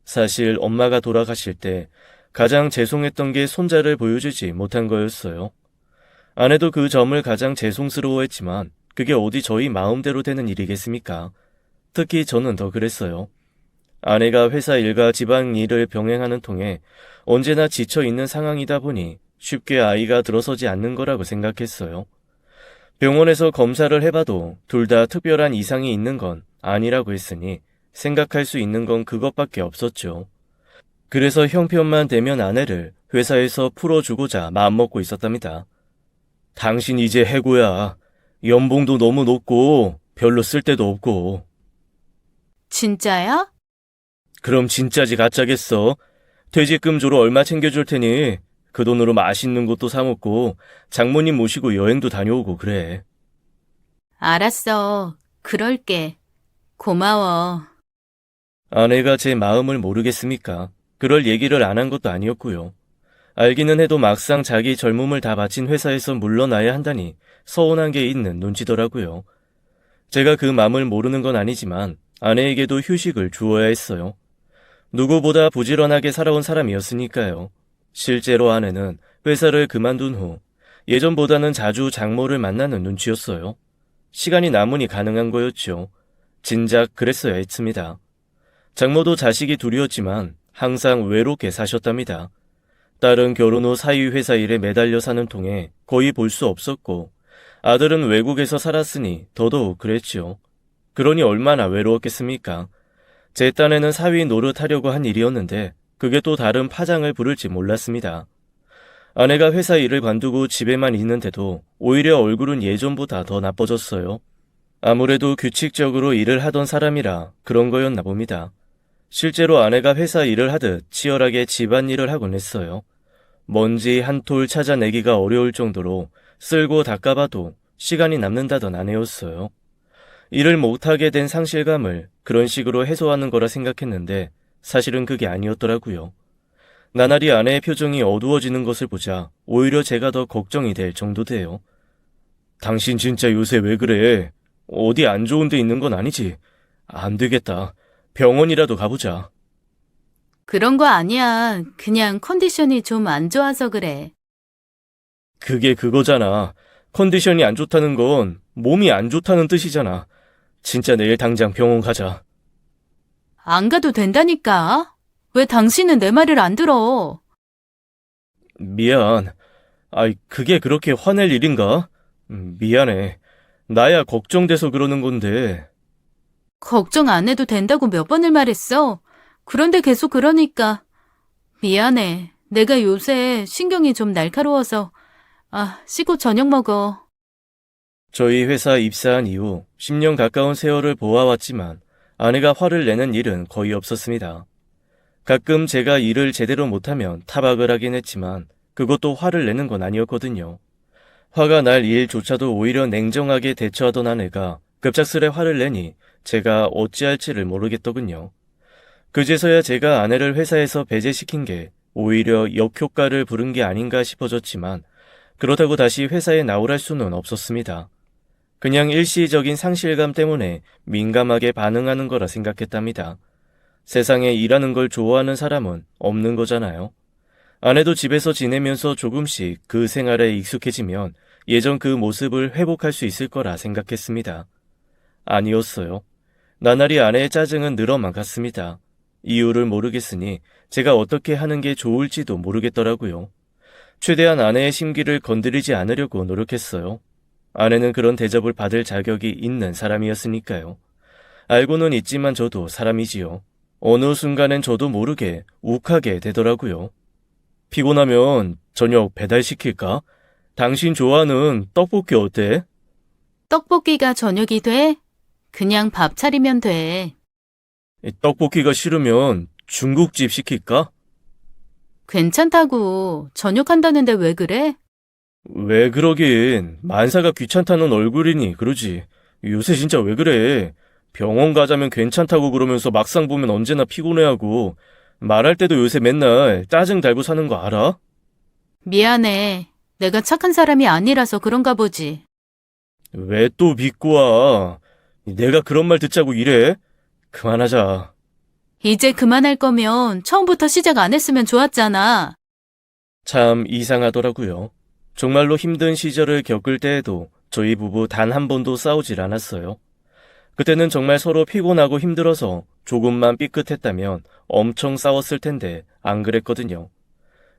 사실 엄마가 돌아가실 때 가장 죄송했던 게 손자를 보여주지 못한 거였어요. 아내도 그 점을 가장 죄송스러워했지만 그게 어디 저희 마음대로 되는 일이겠습니까? 특히 저는 더 그랬어요. 아내가 회사 일과 집안 일을 병행하는 통에 언제나 지쳐있는 상황이다 보니 쉽게 아이가 들어서지 않는 거라고 생각했어요. 병원에서 검사를 해봐도 둘 다 특별한 이상이 있는 건 아니라고 했으니 생각할 수 있는 건 그것밖에 없었죠. 그래서 형편만 되면 아내를 회사에서 풀어주고자 마음먹고 있었답니다. 당신 이제 해고야. 연봉도 너무 높고 별로 쓸데도 없고. 진짜야? 그럼 진짜지 가짜겠어. 퇴직금 조로 얼마 챙겨줄 테니 그 돈으로 맛있는 것도 사 먹고 장모님 모시고 여행도 다녀오고 그래. 알았어. 그럴게. 고마워. 아내가 제 마음을 모르겠습니까? 그럴 얘기를 안 한 것도 아니었고요. 알기는 해도 막상 자기 젊음을 다 바친 회사에서 물러나야 한다니 서운한 게 있는 눈치더라고요. 제가 그 마음을 모르는 건 아니지만 아내에게도 휴식을 주어야 했어요. 누구보다 부지런하게 살아온 사람이었으니까요. 실제로 아내는 회사를 그만둔 후 예전보다는 자주 장모를 만나는 눈치였어요. 시간이 남으니 가능한 거였죠. 진작 그랬어야 했습니다. 장모도 자식이 둘이었지만 항상 외롭게 사셨답니다. 딸은 결혼 후 사위회사 일에 매달려 사는 통에 거의 볼 수 없었고 아들은 외국에서 살았으니 더더욱 그랬지요. 그러니 얼마나 외로웠겠습니까? 제 딴에는 사위 노릇하려고 한 일이었는데 그게 또 다른 파장을 부를지 몰랐습니다. 아내가 회사 일을 관두고 집에만 있는데도 오히려 얼굴은 예전보다 더 나빠졌어요. 아무래도 규칙적으로 일을 하던 사람이라 그런 거였나 봅니다. 실제로 아내가 회사 일을 하듯 치열하게 집안일을 하곤 했어요. 먼지 한 톨 찾아내기가 어려울 정도로 쓸고 닦아봐도 시간이 남는다던 아내였어요. 일을 못하게 된 상실감을 그런 식으로 해소하는 거라 생각했는데 사실은 그게 아니었더라고요. 나날이 아내의 표정이 어두워지는 것을 보자 오히려 제가 더 걱정이 될 정도 돼요. 당신 진짜 요새 왜 그래? 어디 안 좋은 데 있는 건 아니지? 안 되겠다. 병원이라도 가보자. 그런 거 아니야. 그냥 컨디션이 좀 안 좋아서 그래. 그게 그거잖아. 컨디션이 안 좋다는 건 몸이 안 좋다는 뜻이잖아. 진짜 내일 당장 병원 가자. 안 가도 된다니까. 왜 당신은 내 말을 안 들어? 미안. 아이, 그게 그렇게 화낼 일인가? 미안해. 나야 걱정돼서 그러는 건데. 걱정 안 해도 된다고 몇 번을 말했어. 그런데 계속 그러니까. 미안해. 내가 요새 신경이 좀 날카로워서. 씻고 저녁 먹어. 저희 회사 입사한 이후 10년 가까운 세월을 보아왔지만 아내가 화를 내는 일은 거의 없었습니다. 가끔 제가 일을 제대로 못하면 타박을 하긴 했지만 그것도 화를 내는 건 아니었거든요. 화가 날 일조차도 오히려 냉정하게 대처하던 아내가 급작스레 화를 내니 제가 어찌할지를 모르겠더군요. 그제서야 제가 아내를 회사에서 배제시킨 게 오히려 역효과를 부른 게 아닌가 싶어졌지만 그렇다고 다시 회사에 나오랄 수는 없었습니다. 그냥 일시적인 상실감 때문에 민감하게 반응하는 거라 생각했답니다. 세상에 일하는 걸 좋아하는 사람은 없는 거잖아요. 아내도 집에서 지내면서 조금씩 그 생활에 익숙해지면 예전 그 모습을 회복할 수 있을 거라 생각했습니다. 아니었어요. 나날이 아내의 짜증은 늘어만 갔습니다. 이유를 모르겠으니 제가 어떻게 하는 게 좋을지도 모르겠더라고요. 최대한 아내의 심기를 건드리지 않으려고 노력했어요. 아내는 그런 대접을 받을 자격이 있는 사람이었으니까요. 알고는 있지만 저도 사람이지요. 어느 순간엔 저도 모르게 욱하게 되더라고요. 피곤하면 저녁 배달시킬까? 당신 좋아하는 떡볶이 어때? 떡볶이가 저녁이 돼? 그냥 밥 차리면 돼. 떡볶이가 싫으면 중국집 시킬까? 괜찮다고. 저녁 한다는데 왜 그래? 왜 그러긴. 만사가 귀찮다는 얼굴이니 그러지. 요새 진짜 왜 그래. 병원 가자면 괜찮다고 그러면서 막상 보면 언제나 피곤해하고 말할 때도 요새 맨날 짜증 달고 사는 거 알아? 미안해. 내가 착한 사람이 아니라서 그런가 보지. 왜 또 믿고 와? 내가 그런 말 듣자고 이래? 그만하자. 이제 그만할 거면 처음부터 시작 안 했으면 좋았잖아. 참 이상하더라고요. 정말로 힘든 시절을 겪을 때에도 저희 부부 단 한 번도 싸우질 않았어요. 그때는 정말 서로 피곤하고 힘들어서 조금만 삐끗했다면 엄청 싸웠을 텐데 안 그랬거든요.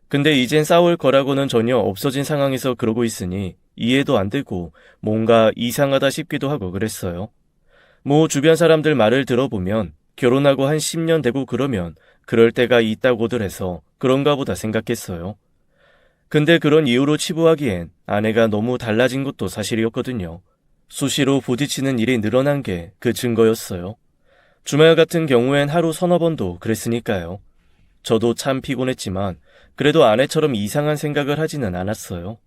근데 이젠 싸울 거라고는 전혀 없어진 상황에서 그러고 있으니 이해도 안 되고 뭔가 이상하다 싶기도 하고 그랬어요. 뭐 주변 사람들 말을 들어보면 결혼하고 한 10년 되고 그러면 그럴 때가 있다고들 해서 그런가 보다 생각했어요. 근데 그런 이유로 치부하기엔 아내가 너무 달라진 것도 사실이었거든요. 수시로 부딪히는 일이 늘어난 게 그 증거였어요. 주말 같은 경우엔 하루 서너 번도 그랬으니까요. 저도 참 피곤했지만 그래도 아내처럼 이상한 생각을 하지는 않았어요.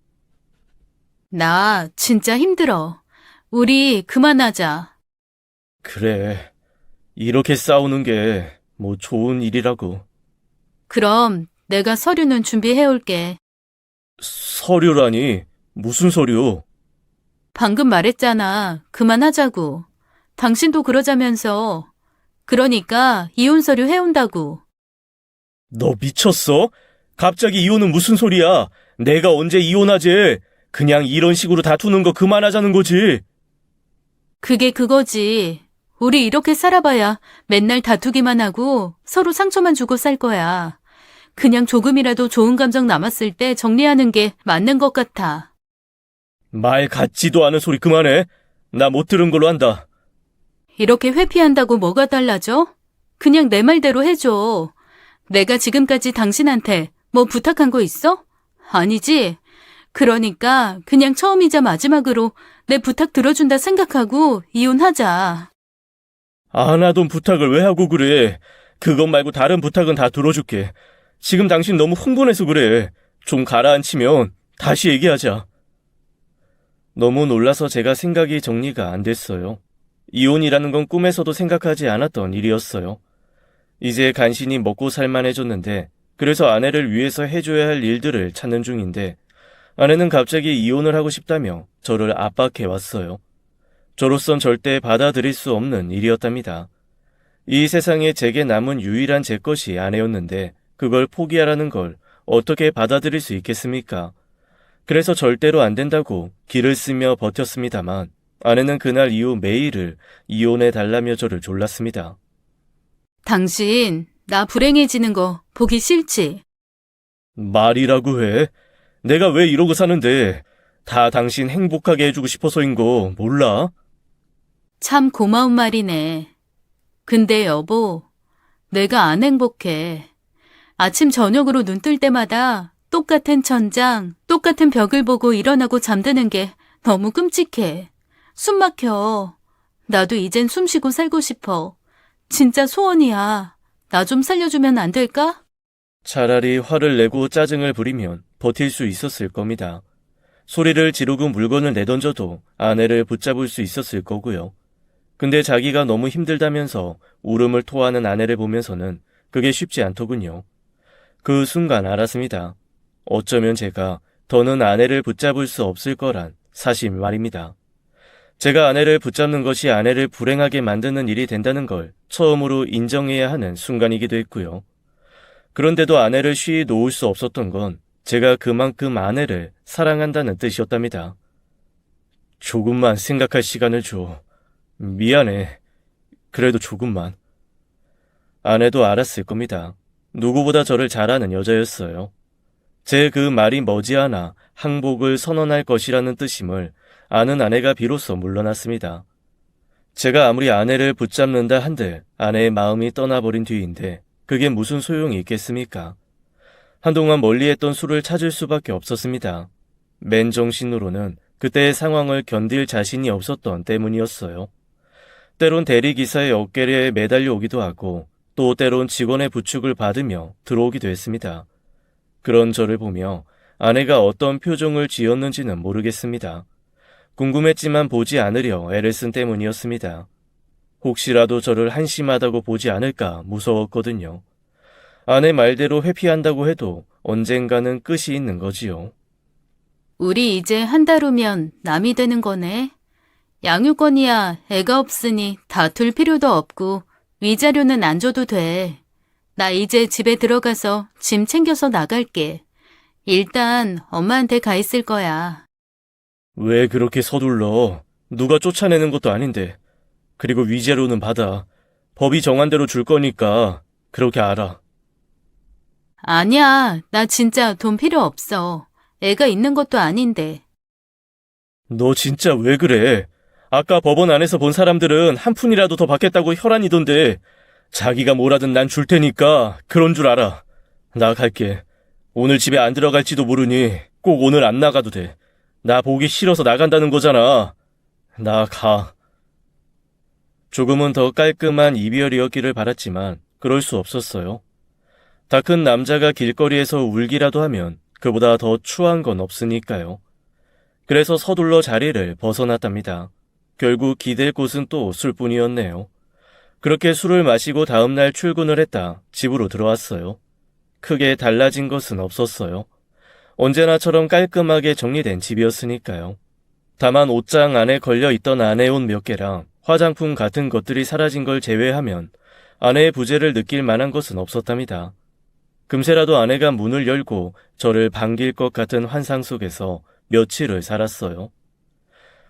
나 진짜 힘들어. 우리 그만하자. 그래, 이렇게 싸우는 게 뭐 좋은 일이라고. 그럼 내가 서류는 준비해 올게. 서류라니? 무슨 서류? 방금 말했잖아. 그만하자고. 당신도 그러자면서. 그러니까 이혼 서류 해온다고. 너 미쳤어? 갑자기 이혼은 무슨 소리야? 내가 언제 이혼하지? 그냥 이런 식으로 다투는 거 그만하자는 거지. 그게 그거지. 우리 이렇게 살아봐야 맨날 다투기만 하고 서로 상처만 주고 살 거야. 그냥 조금이라도 좋은 감정 남았을 때 정리하는 게 맞는 것 같아. 말 같지도 않은 소리 그만해. 나 못 들은 걸로 한다. 이렇게 회피한다고 뭐가 달라져? 그냥 내 말대로 해줘. 내가 지금까지 당신한테 뭐 부탁한 거 있어? 아니지? 그러니까 그냥 처음이자 마지막으로 내 부탁 들어준다 생각하고 이혼하자. 안 하던 부탁을 왜 하고 그래? 그것 말고 다른 부탁은 다 들어줄게. 지금 당신 너무 흥분해서 그래. 좀 가라앉히면 다시 얘기하자. 너무 놀라서 제가 생각이 정리가 안 됐어요. 이혼이라는 건 꿈에서도 생각하지 않았던 일이었어요. 이제 간신히 먹고 살만해졌는데 그래서 아내를 위해서 해줘야 할 일들을 찾는 중인데 아내는 갑자기 이혼을 하고 싶다며 저를 압박해왔어요. 저로선 절대 받아들일 수 없는 일이었답니다. 이 세상에 제게 남은 유일한 제 것이 아내였는데 그걸 포기하라는 걸 어떻게 받아들일 수 있겠습니까? 그래서 절대로 안 된다고 기를 쓰며 버텼습니다만 아내는 그날 이후 매일을 이혼해달라며 저를 졸랐습니다. 당신, 나 불행해지는 거 보기 싫지? 말이라고 해? 내가 왜 이러고 사는데 다 당신 행복하게 해주고 싶어서인 거 몰라? 참 고마운 말이네. 근데 여보, 내가 안 행복해. 아침 저녁으로 눈 뜰 때마다 똑같은 천장, 똑같은 벽을 보고 일어나고 잠드는 게 너무 끔찍해. 숨 막혀. 나도 이젠 숨 쉬고 살고 싶어. 진짜 소원이야. 나 좀 살려주면 안 될까? 차라리 화를 내고 짜증을 부리면 버틸 수 있었을 겁니다. 소리를 지르고 물건을 내던져도 아내를 붙잡을 수 있었을 거고요. 근데 자기가 너무 힘들다면서 울음을 토하는 아내를 보면서는 그게 쉽지 않더군요. 그 순간 알았습니다. 어쩌면 제가 더는 아내를 붙잡을 수 없을 거란 사실 말입니다. 제가 아내를 붙잡는 것이 아내를 불행하게 만드는 일이 된다는 걸 처음으로 인정해야 하는 순간이기도 했고요. 그런데도 아내를 쉬이 놓을 수 없었던 건 제가 그만큼 아내를 사랑한다는 뜻이었답니다. 조금만 생각할 시간을 줘. 미안해. 그래도 조금만. 아내도 알았을 겁니다. 누구보다 저를 잘 아는 여자였어요. 제 그 말이 머지않아 항복을 선언할 것이라는 뜻임을 아는 아내가 비로소 물러났습니다. 제가 아무리 아내를 붙잡는다 한들 아내의 마음이 떠나버린 뒤인데 그게 무슨 소용이 있겠습니까? 한동안 멀리했던 술을 찾을 수밖에 없었습니다. 맨정신으로는 그때의 상황을 견딜 자신이 없었던 때문이었어요. 때론 대리기사의 어깨에 매달려 오기도 하고 또 때론 직원의 부축을 받으며 들어오기도 했습니다. 그런 저를 보며 아내가 어떤 표정을 지었는지는 모르겠습니다. 궁금했지만 보지 않으려 애를 쓴 때문이었습니다. 혹시라도 저를 한심하다고 보지 않을까 무서웠거든요. 아내 말대로 회피한다고 해도 언젠가는 끝이 있는 거지요. 우리 이제 한 달 후면 남이 되는 거네. 양육권이야 애가 없으니 다툴 필요도 없고 위자료는 안 줘도 돼. 나 이제 집에 들어가서 짐 챙겨서 나갈게. 일단 엄마한테 가 있을 거야. 왜 그렇게 서둘러? 누가 쫓아내는 것도 아닌데. 그리고 위자료는 받아. 법이 정한 대로 줄 거니까 그렇게 알아. 아니야, 나 진짜 돈 필요 없어. 애가 있는 것도 아닌데. 너 진짜 왜 그래? 아까 법원 안에서 본 사람들은 한 푼이라도 더 받겠다고 혈안이던데 자기가 뭐라든 난 줄 테니까 그런 줄 알아. 나 갈게. 오늘 집에 안 들어갈지도 모르니 꼭 오늘 안 나가도 돼. 나 보기 싫어서 나간다는 거잖아. 나 가. 조금은 더 깔끔한 이별이었기를 바랐지만 그럴 수 없었어요. 다 큰 남자가 길거리에서 울기라도 하면 그보다 더 추한 건 없으니까요. 그래서 서둘러 자리를 벗어났답니다. 결국 기댈 곳은 또 술뿐이었네요. 그렇게 술을 마시고 다음날 출근을 했다 집으로 들어왔어요. 크게 달라진 것은 없었어요. 언제나처럼 깔끔하게 정리된 집이었으니까요. 다만 옷장 안에 걸려있던 아내 옷 몇 개랑 화장품 같은 것들이 사라진 걸 제외하면 아내의 부재를 느낄 만한 것은 없었답니다. 금세라도 아내가 문을 열고 저를 반길 것 같은 환상 속에서 며칠을 살았어요.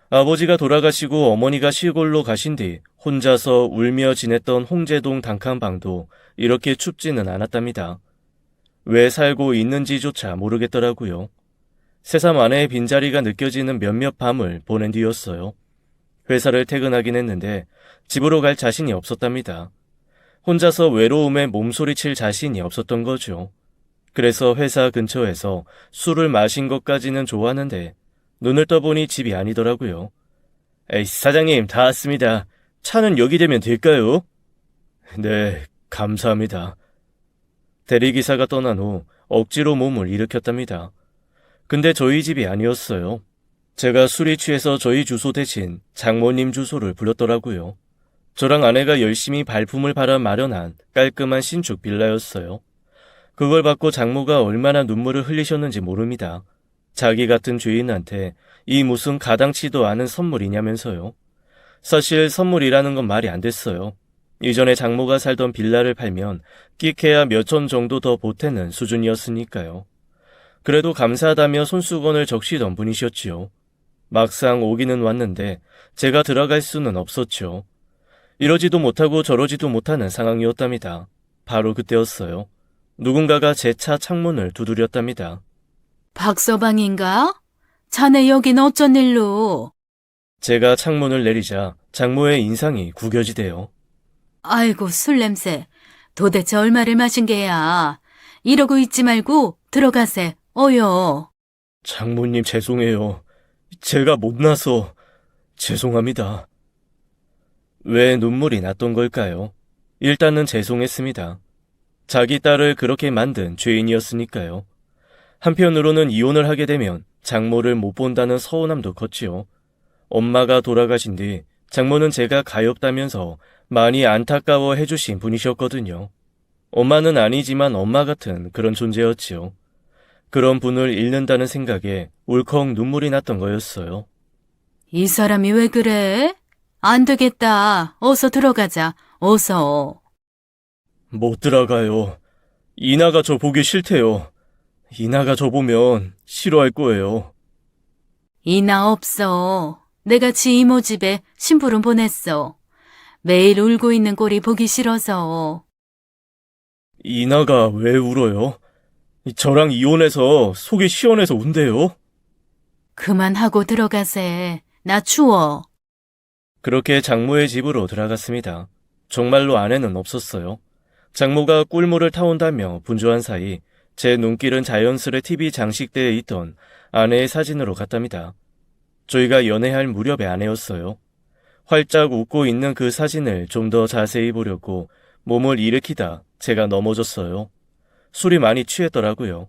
아버지가 돌아가시고 어머니가 시골로 가신 뒤 혼자서 울며 지냈던 홍제동 단칸방도 이렇게 춥지는 않았답니다. 왜 살고 있는지조차 모르겠더라고요. 새삼 아내의 빈자리가 느껴지는 몇몇 밤을 보낸 뒤였어요. 회사를 퇴근하긴 했는데 집으로 갈 자신이 없었답니다. 혼자서 외로움에 몸소리칠 자신이 없었던 거죠. 그래서 회사 근처에서 술을 마신 것까지는 좋았는데 눈을 떠보니 집이 아니더라고요. 에이, 사장님, 다 왔습니다. 차는 여기 되면 될까요? 네, 감사합니다. 대리기사가 떠난 후 억지로 몸을 일으켰답니다. 근데 저희 집이 아니었어요. 제가 술이 취해서 저희 주소 대신 장모님 주소를 불렀더라고요. 저랑 아내가 열심히 발품을 팔아 마련한 깔끔한 신축 빌라였어요. 그걸 받고 장모가 얼마나 눈물을 흘리셨는지 모릅니다. 자기 같은 주인한테 이 무슨 가당치도 않은 선물이냐면서요. 사실 선물이라는 건 말이 안 됐어요. 이전에 장모가 살던 빌라를 팔면 끼케야 몇천 정도 더 보태는 수준이었으니까요. 그래도 감사하다며 손수건을 적시던 분이셨지요. 막상 오기는 왔는데 제가 들어갈 수는 없었죠. 이러지도 못하고 저러지도 못하는 상황이었답니다. 바로 그때였어요. 누군가가 제 차 창문을 두드렸답니다. 박서방인가? 자네 여긴 어쩐 일로? 제가 창문을 내리자 장모의 인상이 구겨지대요. 아이고, 술 냄새. 도대체 얼마를 마신 게야? 이러고 있지 말고 들어가세. 어여. 장모님 죄송해요. 제가 못나서 죄송합니다. 왜 눈물이 났던 걸까요? 일단은 죄송했습니다. 자기 딸을 그렇게 만든 죄인이었으니까요. 한편으로는 이혼을 하게 되면 장모를 못 본다는 서운함도 컸지요. 엄마가 돌아가신 뒤 장모는 제가 가엾다면서 많이 안타까워 해주신 분이셨거든요. 엄마는 아니지만 엄마 같은 그런 존재였지요. 그런 분을 잃는다는 생각에 울컥 눈물이 났던 거였어요. 이 사람이 왜 그래? 안 되겠다. 어서 들어가자. 어서. 못 들어가요. 이나가 저 보기 싫대요. 이나가 저 보면 싫어할 거예요. 이나 없어. 내가 지 이모 집에 심부름 보냈어. 매일 울고 있는 꼴이 보기 싫어서. 이나가 왜 울어요? 저랑 이혼해서 속이 시원해서 운대요. 그만하고 들어가세. 나 추워. 그렇게 장모의 집으로 들어갔습니다. 정말로 아내는 없었어요. 장모가 꿀물을 타온다며 분주한 사이 제 눈길은 자연스레 TV 장식대에 있던 아내의 사진으로 갔답니다. 저희가 연애할 무렵의 아내였어요. 활짝 웃고 있는 그 사진을 좀 더 자세히 보려고 몸을 일으키다 제가 넘어졌어요. 술이 많이 취했더라고요.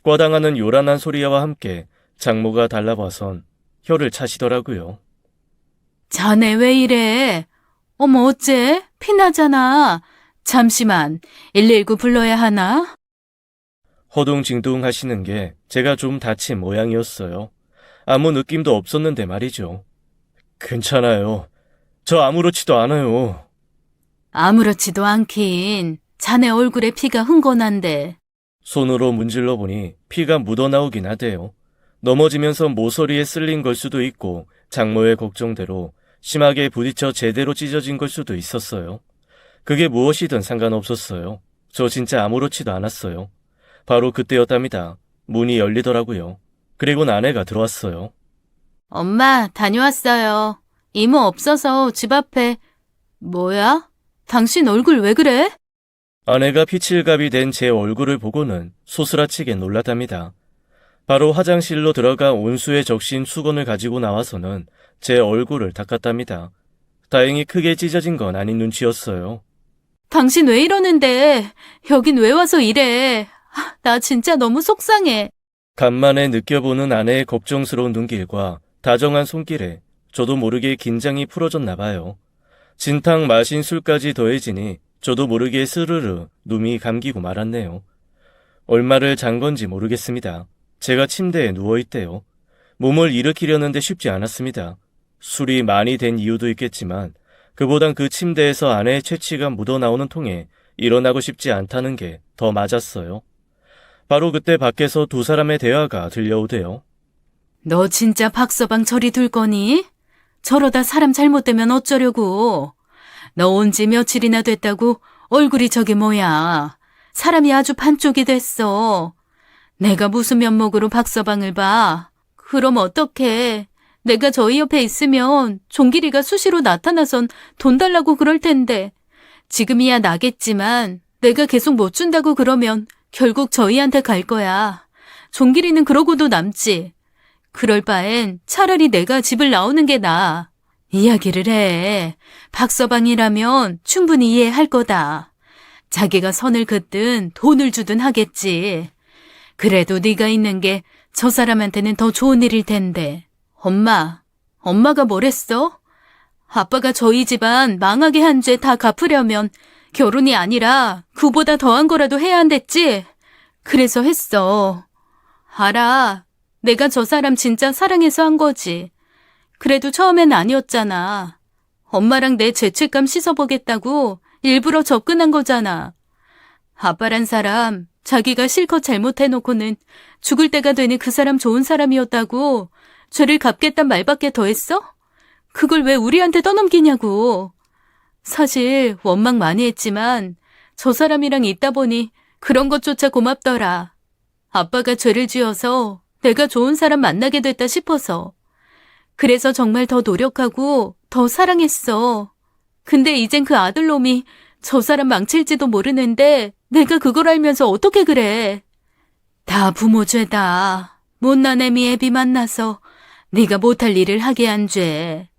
꽈당하는 요란한 소리와 함께 장모가 달라봐선 혀를 차시더라고요. 자네 왜 이래? 어머, 어째? 피나잖아. 잠시만, 119 불러야 하나? 허둥징둥 하시는 게 제가 좀 다친 모양이었어요. 아무 느낌도 없었는데 말이죠. 괜찮아요. 저 아무렇지도 않아요. 아무렇지도 않긴. 자네 얼굴에 피가 흥건한데. 손으로 문질러 보니 피가 묻어나오긴 하대요. 넘어지면서 모서리에 쓸린 걸 수도 있고 장모의 걱정대로 심하게 부딪혀 제대로 찢어진 걸 수도 있었어요. 그게 무엇이든 상관없었어요. 저 진짜 아무렇지도 않았어요. 바로 그때였답니다. 문이 열리더라고요. 그리고 아내가 들어왔어요. 엄마, 다녀왔어요. 이모 없어서 집 앞에. 뭐야? 당신 얼굴 왜 그래? 아내가 피칠갑이 된 제 얼굴을 보고는 소스라치게 놀랐답니다. 바로 화장실로 들어가 온수에 적신 수건을 가지고 나와서는 제 얼굴을 닦았답니다. 다행히 크게 찢어진 건 아닌 눈치였어요. 당신 왜 이러는데? 여긴 왜 와서 이래? 나 진짜 너무 속상해. 간만에 느껴보는 아내의 걱정스러운 눈길과 다정한 손길에 저도 모르게 긴장이 풀어졌나 봐요. 진탕 마신 술까지 더해지니 저도 모르게 스르르 눈이 감기고 말았네요. 얼마를 잔 건지 모르겠습니다. 제가 침대에 누워있대요. 몸을 일으키려는데 쉽지 않았습니다. 술이 많이 된 이유도 있겠지만 그보단 그 침대에서 아내의 채취가 묻어나오는 통에 일어나고 싶지 않다는 게 더 맞았어요. 바로 그때 밖에서 두 사람의 대화가 들려오대요. 너 진짜 박서방 저리 둘 거니? 저러다 사람 잘못되면 어쩌려고. 너 온 지 며칠이나 됐다고 얼굴이 저게 뭐야. 사람이 아주 반쪽이 됐어. 내가 무슨 면목으로 박서방을 봐. 그럼 어떡해. 내가 저희 옆에 있으면 종길이가 수시로 나타나선 돈 달라고 그럴 텐데. 지금이야 나겠지만 내가 계속 못 준다고 그러면 결국 저희한테 갈 거야. 종길이는 그러고도 남지. 그럴 바엔 차라리 내가 집을 나오는 게 나아. 이야기를 해. 박서방이라면 충분히 이해할 거다. 자기가 선을 긋든 돈을 주든 하겠지. 그래도 네가 있는 게 저 사람한테는 더 좋은 일일 텐데. 엄마가 뭐랬어? 아빠가 저희 집안 망하게 한 죄 다 갚으려면 결혼이 아니라 그보다 더한 거라도 해야 한댔지? 그래서 했어. 알아. 내가 저 사람 진짜 사랑해서 한 거지. 그래도 처음엔 아니었잖아. 엄마랑 내 죄책감 씻어보겠다고 일부러 접근한 거잖아. 아빠란 사람 자기가 실컷 잘못해놓고는 죽을 때가 되는 그 사람 좋은 사람이었다고 죄를 갚겠단 말밖에 더 했어? 그걸 왜 우리한테 떠넘기냐고. 사실 원망 많이 했지만 저 사람이랑 있다 보니 그런 것조차 고맙더라. 아빠가 죄를 지어서 내가 좋은 사람 만나게 됐다 싶어서. 그래서 정말 더 노력하고 더 사랑했어. 근데 이젠 그 아들놈이 저 사람 망칠지도 모르는데 내가 그걸 알면서 어떻게 그래. 다 부모 죄다. 못난 애미 애비 만나서 네가 못할 일을 하게 한 죄.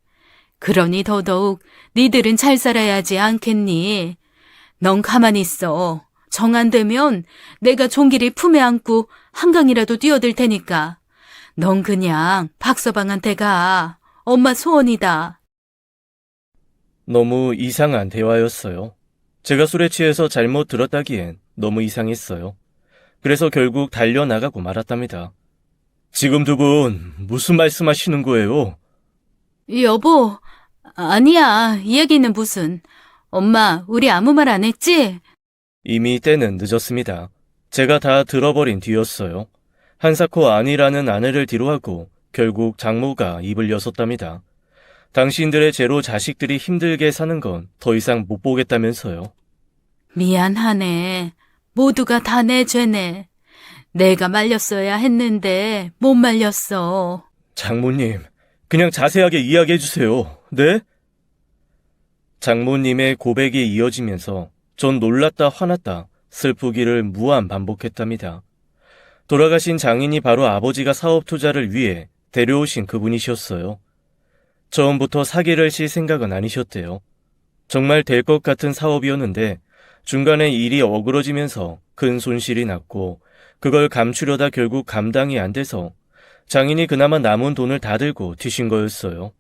그러니 더더욱 니들은 잘 살아야지 않겠니? 넌 가만히 있어. 정 안 되면 내가 종길이 품에 안고 한강이라도 뛰어들 테니까. 넌 그냥 박서방한테 가. 엄마 소원이다. 너무 이상한 대화였어요. 제가 술에 취해서 잘못 들었다기엔 너무 이상했어요. 그래서 결국 달려나가고 말았답니다. 지금 두 분 무슨 말씀하시는 거예요? 여보, 아니야. 이 얘기는 무슨. 엄마, 우리 아무 말 안 했지? 이미 때는 늦었습니다. 제가 다 들어버린 뒤였어요. 한사코 아니라는 아내를 뒤로하고 결국 장모가 입을 여섰답니다. 당신들의 죄로 자식들이 힘들게 사는 건 더 이상 못 보겠다면서요. 미안하네. 모두가 다 내 죄네. 내가 말렸어야 했는데 못 말렸어. 장모님, 그냥 자세하게 이야기해 주세요. 네? 장모님의 고백이 이어지면서 전 놀랐다 화났다 슬프기를 무한 반복했답니다. 돌아가신 장인이 바로 아버지가 사업 투자를 위해 데려오신 그분이셨어요. 처음부터 사기를 칠 생각은 아니셨대요. 정말 될 것 같은 사업이었는데 중간에 일이 어그러지면서 큰 손실이 났고 그걸 감추려다 결국 감당이 안 돼서 장인이 그나마 남은 돈을 다 들고 튀신 거였어요.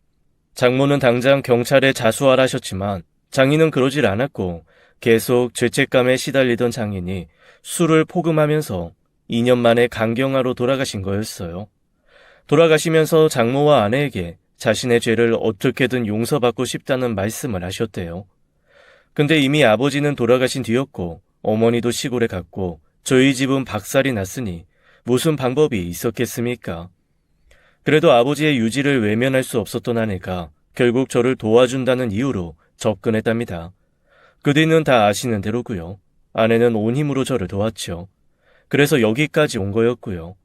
장모는 당장 경찰에 자수하라셨지만 장인은 그러질 않았고 계속 죄책감에 시달리던 장인이 술을 포금하면서 2년 만에 강경화로 돌아가신 거였어요. 돌아가시면서 장모와 아내에게 자신의 죄를 어떻게든 용서받고 싶다는 말씀을 하셨대요. 근데 이미 아버지는 돌아가신 뒤였고 어머니도 시골에 갔고 저희 집은 박살이 났으니 무슨 방법이 있었겠습니까? 그래도 아버지의 유지를 외면할 수 없었던 아내가 결국 저를 도와준다는 이유로 접근했답니다. 그 뒤는 다 아시는 대로고요. 아내는 온 힘으로 저를 도왔죠. 그래서 여기까지 온 거였고요.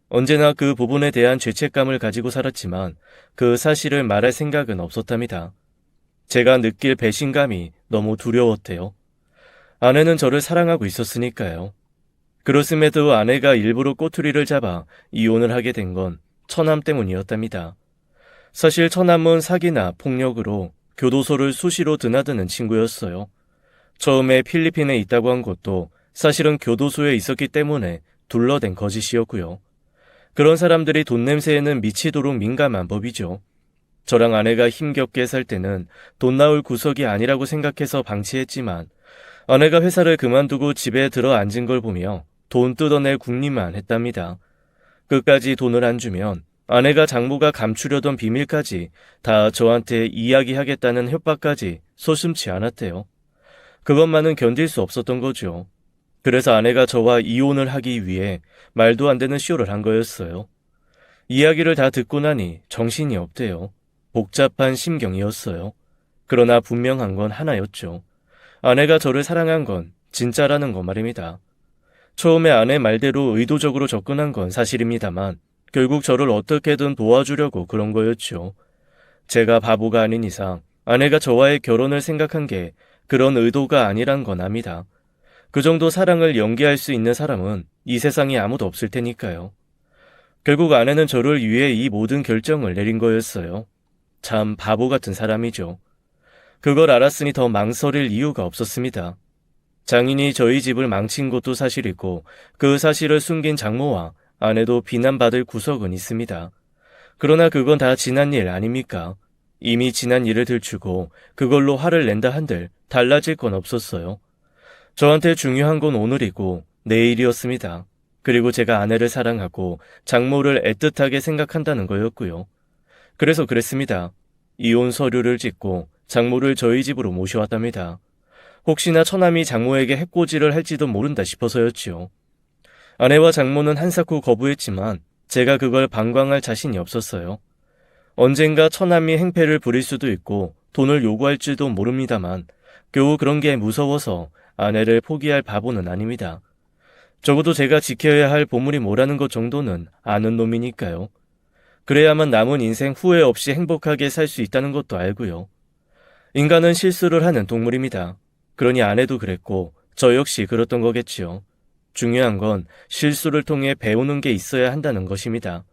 언제나 그 부분에 대한 죄책감을 가지고 살았지만 그 사실을 말할 생각은 없었답니다. 제가 느낄 배신감이 너무 두려웠대요. 아내는 저를 사랑하고 있었으니까요. 그렇음에도 아내가 일부러 꼬투리를 잡아 이혼을 하게 된 건 처남 때문이었답니다. 사실 처남은 사기나 폭력으로 교도소를 수시로 드나드는 친구였어요. 처음에 필리핀에 있다고 한 것도 사실은 교도소에 있었기 때문에 둘러댄 거짓이었고요. 그런 사람들이 돈 냄새에는 미치도록 민감한 법이죠. 저랑 아내가 힘겹게 살 때는 돈 나올 구석이 아니라고 생각해서 방치했지만 아내가 회사를 그만두고 집에 들어 앉은 걸 보며 돈 뜯어낼 궁리만 했답니다. 끝까지 돈을 안 주면 아내가 장모가 감추려던 비밀까지 다 저한테 이야기하겠다는 협박까지 서슴지 않았대요. 그것만은 견딜 수 없었던 거죠. 그래서 아내가 저와 이혼을 하기 위해 말도 안 되는 쇼를 한 거였어요. 이야기를 다 듣고 나니 정신이 없대요. 복잡한 심경이었어요. 그러나 분명한 건 하나였죠. 아내가 저를 사랑한 건 진짜라는 거 말입니다. 처음에 아내 말대로 의도적으로 접근한 건 사실입니다만 결국 저를 어떻게든 도와주려고 그런 거였죠. 제가 바보가 아닌 이상 아내가 저와의 결혼을 생각한 게 그런 의도가 아니란 건 압니다. 그 정도 사랑을 연기할 수 있는 사람은 이 세상에 아무도 없을 테니까요. 결국 아내는 저를 위해 이 모든 결정을 내린 거였어요. 참 바보 같은 사람이죠. 그걸 알았으니 더 망설일 이유가 없었습니다. 장인이 저희 집을 망친 것도 사실이고 그 사실을 숨긴 장모와 아내도 비난받을 구석은 있습니다. 그러나 그건 다 지난 일 아닙니까? 이미 지난 일을 들추고 그걸로 화를 낸다 한들 달라질 건 없었어요. 저한테 중요한 건 오늘이고 내일이었습니다. 그리고 제가 아내를 사랑하고 장모를 애틋하게 생각한다는 거였고요. 그래서 그랬습니다. 이혼 서류를 찍고 장모를 저희 집으로 모셔왔답니다. 혹시나 처남이 장모에게 해코지를 할지도 모른다 싶어서였지요. 아내와 장모는 한사코 거부했지만 제가 그걸 방광할 자신이 없었어요. 언젠가 처남이 행패를 부릴 수도 있고 돈을 요구할지도 모릅니다만 겨우 그런 게 무서워서 아내를 포기할 바보는 아닙니다. 적어도 제가 지켜야 할 보물이 뭐라는 것 정도는 아는 놈이니까요. 그래야만 남은 인생 후회 없이 행복하게 살 수 있다는 것도 알고요. 인간은 실수를 하는 동물입니다. 그러니 아내도 그랬고 저 역시 그랬던 거겠지요. 중요한 건 실수를 통해 배우는 게 있어야 한다는 것입니다.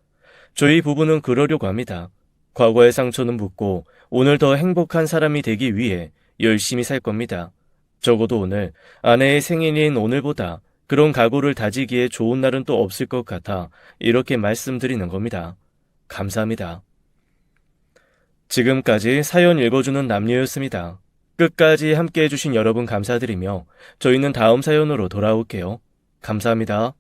저희 부부는 그러려고 합니다. 과거의 상처는 묻고 오늘 더 행복한 사람이 되기 위해 열심히 살 겁니다. 적어도 오늘 아내의 생일인 오늘보다 그런 각오를 다지기에 좋은 날은 또 없을 것 같아 이렇게 말씀드리는 겁니다. 감사합니다. 지금까지 사연 읽어주는 남녀였습니다. 끝까지 함께 해주신 여러분 감사드리며 저희는 다음 사연으로 돌아올게요. 감사합니다.